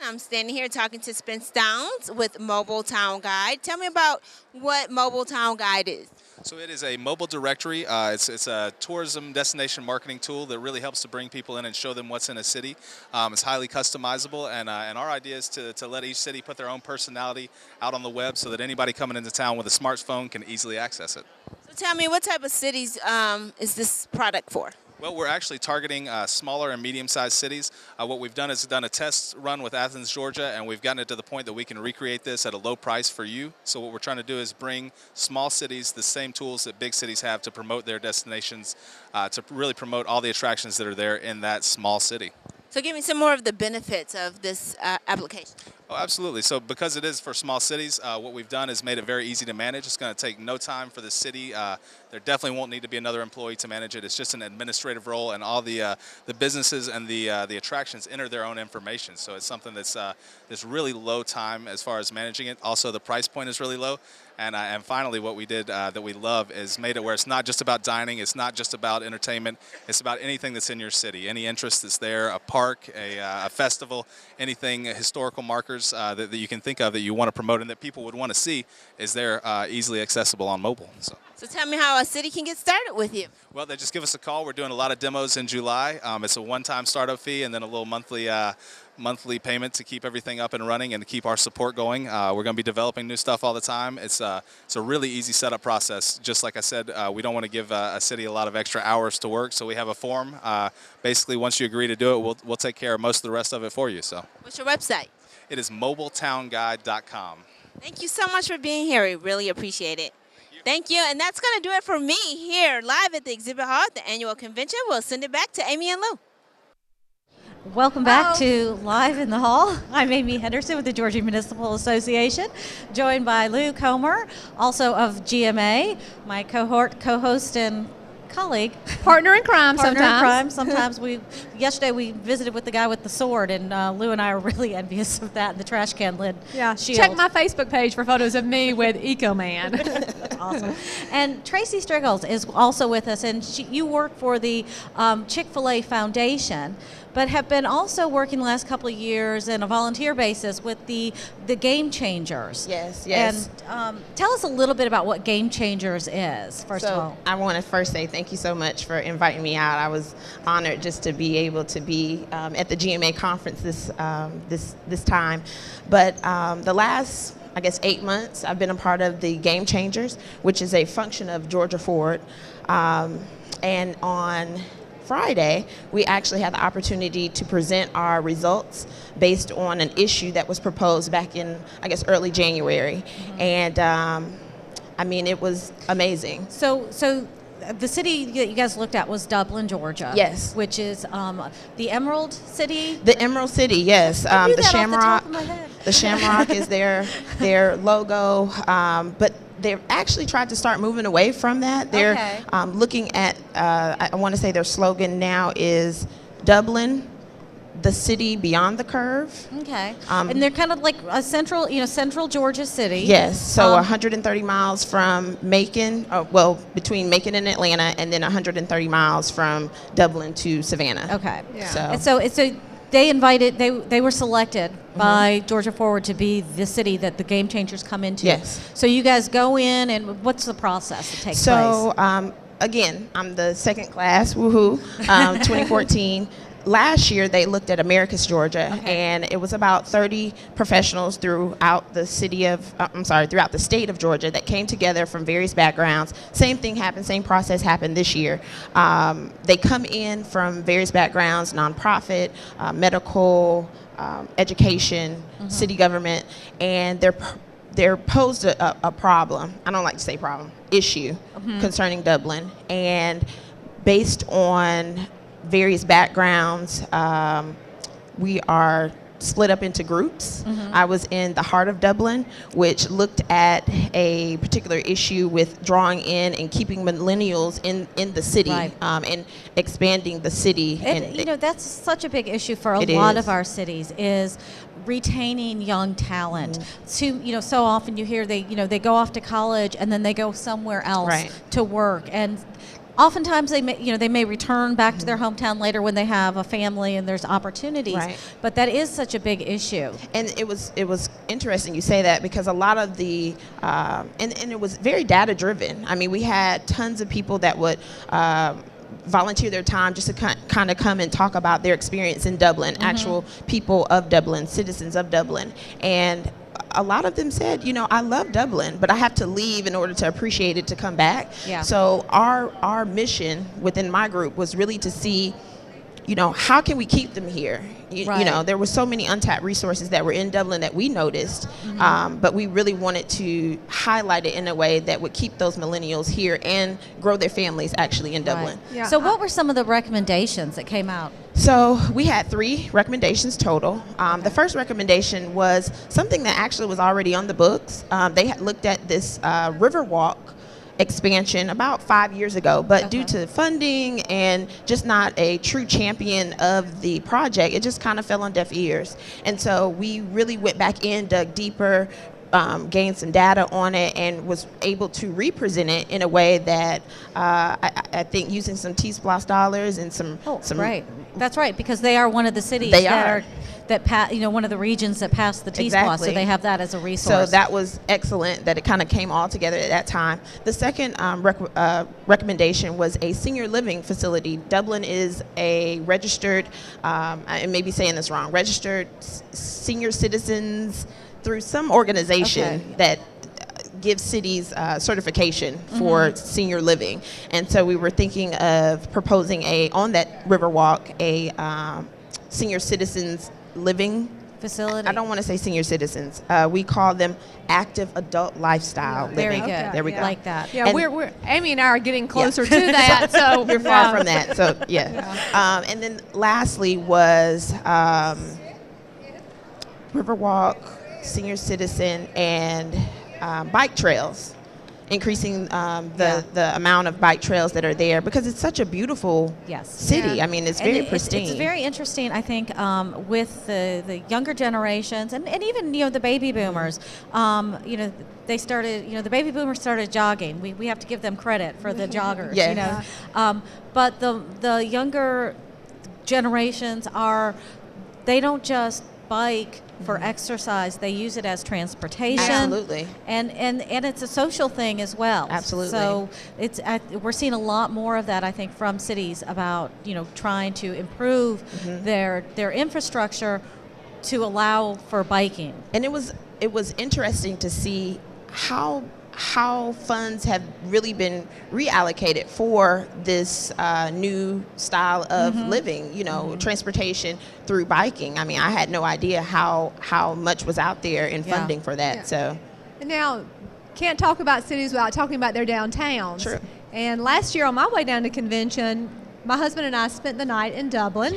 I'm standing here talking to Spence Downs with Mobile Town Guide. Tell me about what Mobile Town Guide is. So it is a mobile directory. It's a tourism destination marketing tool that really helps to bring people in and show them what's in a city. It's highly customizable, and our idea is to let each city put their own personality out on the web so that anybody coming into town with a smartphone can easily access it. So tell me, what type of cities is this product for? Well, we're actually targeting smaller and medium-sized cities. What we've done is done a test run with Athens, Georgia, and we've gotten it to the point that we can recreate this at a low price for you. So what we're trying to do is bring small cities the same tools that big cities have to promote their destinations, to really promote all the attractions that are there in that small city. So give me some more of the benefits of this application. Oh, absolutely. So because it is for small cities, what we've done is made it very easy to manage. It's going to take no time for the city. There definitely won't need to be another employee to manage it. It's just an administrative role, and all the businesses and the attractions enter their own information. So it's something that's really low time as far as managing it. Also, the price point is really low. And finally, what we did that we love is made it where it's not just about dining, it's not just about entertainment, it's about anything that's in your city, any interest that's there, a park, a festival, anything, historical markers that you can think of that you want to promote and that people would want to see is there easily accessible on mobile. So tell me how a city can get started with you. Well, they just give us a call. We're doing a lot of demos in July. It's a one-time startup fee and then a little monthly payment to keep everything up and running and to keep our support going. We're going to be developing new stuff all the time. It's a really easy setup process. Just like I said, we don't want to give a city a lot of extra hours to work, so we have a form. Basically, once you agree to do it, we'll take care of most of the rest of it for you. So, what's your website? It is mobiletownguide.com. Thank you so much for being here. We really appreciate it. Thank you. And that's going to do it for me here live at the exhibit hall at the annual convention. We'll send it back to Amy and Lou. Welcome back to Live in the Hall. I'm Amy Henderson with the Georgia Municipal Association, joined by Lou Comer, also of GMA, my co-host and colleague. Partner in crime Sometimes yesterday we visited with the guy with the sword, and Lou and I are really envious of that, and the trash can lid shield. Check my Facebook page for photos of me with Eco Man. That's awesome. And Tracy Striggles is also with us, and you work for the Chick-fil-A Foundation, but have been also working the last couple of years on a volunteer basis with the Game Changers. Yes. And tell us a little bit about what Game Changers is, first of all. I want to first say thank you so much for inviting me out. I was honored just to be able to be at the GMA conference this time. But the last, 8 months, I've been a part of the Game Changers, which is a function of Georgia Forward. And on Friday, we actually had the opportunity to present our results based on an issue that was proposed back in, early January. And it was amazing. So the city that you guys looked at was Dublin, Georgia. Yes. Which is the Emerald City? The Emerald City, yes. I The Shamrock. The Shamrock is their logo, but they've actually tried to start moving away from that. They're looking at, I want to say their slogan now is Dublin, the city beyond the curve. Okay. And they're kind of like a central Georgia city. Yes. So 130 miles from Macon, between Macon and Atlanta, and then 130 miles from Dublin to Savannah. Okay. Yeah. So they were selected by Georgia Forward to be the city that the Game Changers come into. Yes. So you guys go in, and what's the process that takes place? So again, I'm the second class, woohoo, 2014. last year they looked at Americus, Georgia, and it was about 30 professionals throughout the throughout the state of Georgia that came together from various backgrounds. Same thing happened, same process happened this year. They come in from various backgrounds, nonprofit, medical, education, city government, and they're posed a problem. I don't like to say problem, issue concerning Dublin, and based on various backgrounds, we are split up into groups. I was in the heart of Dublin, which looked at a particular issue with drawing in and keeping millennials in the city, and expanding the city. And you know, that's such a big issue for a lot of our cities, is retaining young talent. So often you hear they go off to college and then they go somewhere else to work, and oftentimes they may return back to their hometown later when they have a family and there's opportunities. But that is such a big issue. And it was interesting you say that, because a lot of the and it was very data driven. I mean, we had tons of people that would volunteer their time just to kind of come and talk about their experience in Dublin, actual people of Dublin, citizens of Dublin. And a lot of them said, I love Dublin, but I have to leave in order to appreciate it, to come back. So our mission within my group was really to see, how can we keep them here? There were so many untapped resources that were in Dublin that we noticed, but we really wanted to highlight it in a way that would keep those millennials here and grow their families actually in Dublin. So what were some of the recommendations that came out? So we had 3 recommendations total. The first recommendation was something that actually was already on the books. They had looked at this Riverwalk expansion about 5 years ago, but due to funding and just not a true champion of the project, it just kind of fell on deaf ears. And so we really went back in, dug deeper, gained some data on it, and was able to represent it in a way that I think using some T-SPLOST dollars and some right. That's right, because they are one of the cities one of the regions that passed the T-SPLOST, so they have that as a resource. So that was excellent that it kind of came all together at that time. The second recommendation was a senior living facility. Dublin is a registered, I may be saying this wrong, registered senior citizens through some organization that gives cities certification for senior living. And so we were thinking of proposing on that Riverwalk, a senior citizens living facility. I don't want to say senior citizens. We call them active adult lifestyle living. Very good. There we go. Like that. Yeah, And we're Amy and I are getting closer to that. So we're far from that. So and then lastly was Riverwalk, senior citizen, and bike trails, increasing the amount of bike trails that are there, because it's such a beautiful city. I mean, it's very pristine. It's very interesting, I think, with the younger generations and even the baby boomers. They started, the baby boomers started jogging. We have to give them credit for the joggers. But the younger generations they don't just bike for exercise, they use it as transportation. Absolutely. And it's a social thing as well. Absolutely. So we're seeing a lot more of that, I think, from cities about trying to improve their infrastructure to allow for biking. And it was interesting to see how funds have really been reallocated for this new style of living, transportation through biking. I mean, I had no idea how much was out there in funding for that. So, and now, can't talk about cities without talking about their downtowns. True. And last year on my way down to convention, my husband and I spent the night in Dublin.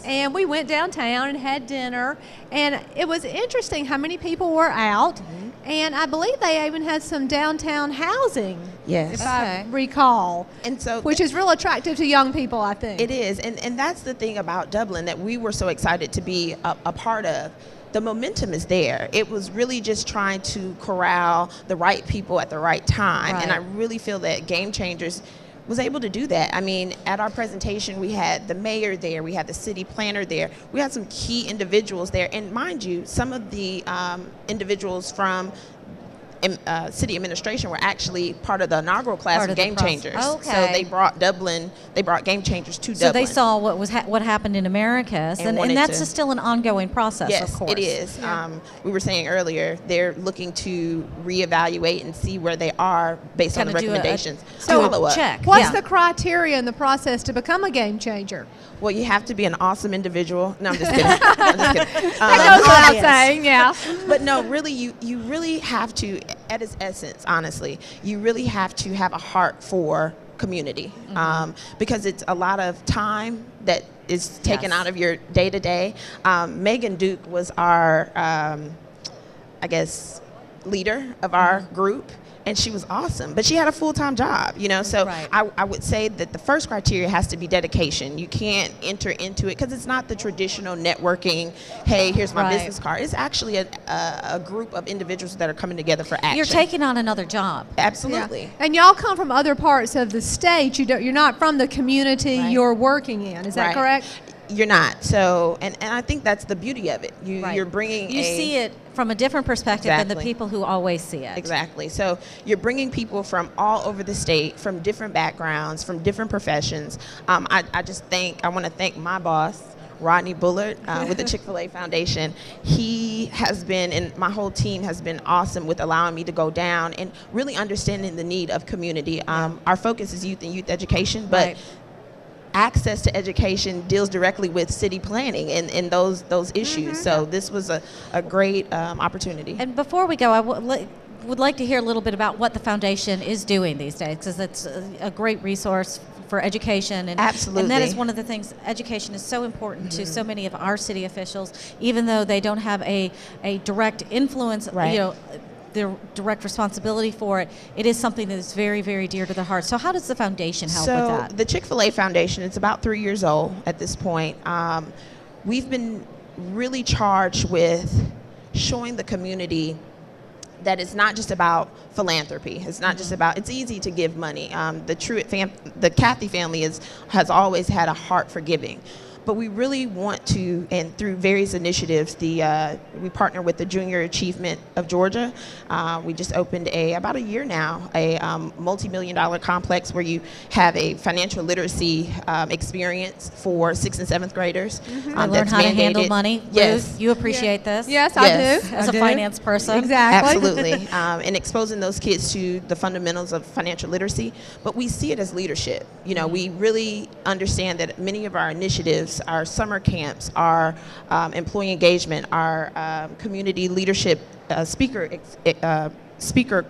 And we went downtown and had dinner, and it was interesting how many people were out, and I believe they even had some downtown housing, if I recall, and so which is real attractive to young people, I think. It is, and that's the thing about Dublin that we were so excited to be a part of. The momentum is there. It was really just trying to corral the right people at the right time, and I really feel that Game Changers was able to do that. I mean, at our presentation, we had the mayor there, we had the city planner there, we had some key individuals there, and mind you, some of the individuals from city administration were actually part of the inaugural class Part of of the Game process. Changers. Okay. So they brought Game Changers to So Dublin. they saw what happened in Americas, and wanted that's to- still an ongoing process, Yes, of course. it is. We were saying earlier, they're looking to reevaluate and see where they are based on the Kinda do a- recommendations. So Follow up. check. What's Yeah. the criteria in the process to become a game changer? Well, you have to be an awesome individual. No, I'm just kidding. I'm just kidding. That goes without saying, yeah. But no, really, you really have to, at its essence, honestly, you really have to have a heart for community, because it's a lot of time that is taken out of your day to day. Megan Duke was our, I guess, leader of our group. And she was awesome, but she had a full-time job, you know. So I would say that the first criteria has to be dedication. You can't enter into it because it's not the traditional networking. Hey, here's my business card. It's actually a group of individuals that are coming together for action. You're taking on another job. Absolutely. Yeah. And y'all come from other parts of the state. You're not from the community you're working in. Is that correct? You're not. So, and I think that's the beauty of it. You're bringing You see it from a different perspective than the people who always see it. Exactly. So you're bringing people from all over the state, from different backgrounds, from different professions. I want to thank my boss, Rodney Bullard, with the Chick-fil-A Foundation. He has been, and my whole team has been awesome with allowing me to go down and really understanding the need of community. Our focus is youth and youth education, but access to education deals directly with city planning and those issues. So this was a great opportunity. And before we go, I would like to hear a little bit about what the foundation is doing these days, because it's a great resource for education. And, Absolutely. And that is one of the things, education is so important to so many of our city officials, even though they don't have a direct influence, you know, their direct responsibility for it. It is something that is very, very dear to their heart. So how does the foundation help with that? So the Chick-fil-A Foundation, it's about 3 years old at this point. We've been really charged with showing the community that it's not just about philanthropy. It's not just about, it's easy to give money. The Cathy family has always had a heart for giving. But we really want to, and through various initiatives, we partner with the Junior Achievement of Georgia. We just opened about a year now, a multi-million-dollar complex where you have a financial literacy experience for 6th and 7th graders. I learn how to handle money. Yes. Ruth, you appreciate this? Yes, I do. As a finance person. Exactly. Absolutely. And exposing those kids to the fundamentals of financial literacy. But we see it as leadership. You know, we really understand that many of our initiatives, our summer camps, our employee engagement, our community leadership speaker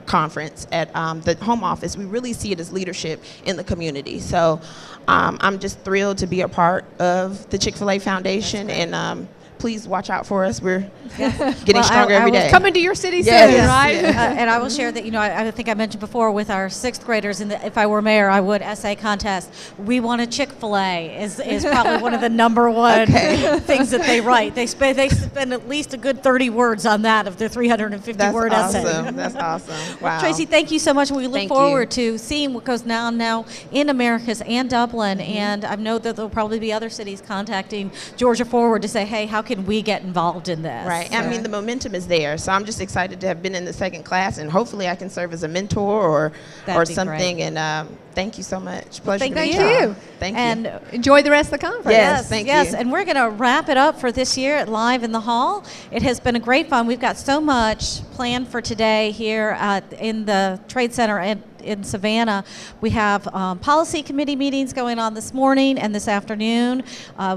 conference at the home office, we really see it as leadership in the community. So I'm just thrilled to be a part of the Chick-fil-A Foundation, and please watch out for us. We're getting stronger every day. Coming to your city soon, right? And I will share that, you know, I think I mentioned before with our 6th graders, if I were mayor, I would essay contest. We want a Chick-fil-A is probably one of the number one things that they write. They spend at least a good 30 words on that of their 350-word essay. That's awesome. Wow. Tracy, thank you so much. We look forward to seeing what goes now in Americas and Dublin. And I know that there'll probably be other cities contacting Georgia Forward to say, hey, how can we get involved in this? Right. I mean, the momentum is there. So I'm just excited to have been in the 2nd class, and hopefully I can serve as a mentor or something. Great. And thank you so much. Pleasure to meet you. Thank you. And enjoy the rest of the conference. Yes, thank you. And we're going to wrap it up for this year at Live in the Hall. It has been a great fun. We've got so much planned for today here in the Trade Center in Savannah. We have policy committee meetings going on this morning and this afternoon.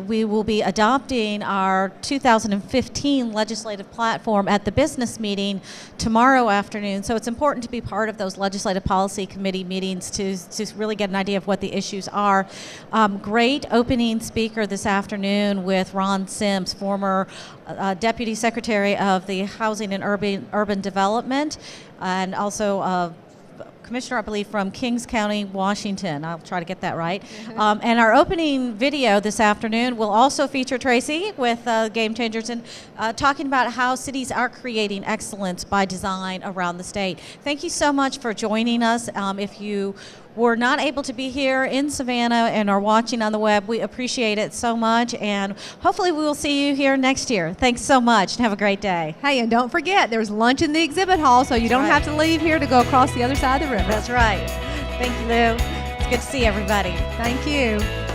We will be adopting our 2015 legislative platform at the business meeting tomorrow afternoon. So it's important to be part of those legislative policy committee meetings to really get an idea of what the issues are. Great opening speaker this afternoon with Ron Sims, former Deputy Secretary of the Housing and Urban Development, and also Commissioner, I believe, from Kings County, Washington. I'll try to get that right. And our opening video this afternoon will also feature Tracy with Game Changers and talking about how cities are creating excellence by design around the state. Thank you so much for joining us. If you were not able to be here in Savannah and are watching on the web, we appreciate it so much, and hopefully we will see you here next year. Thanks so much, and have a great day. Hey, and don't forget, there's lunch in the exhibit hall, so you don't have to leave here to go across the other side of the river. That's right. Thank you, Lou. It's good to see everybody. Thank you.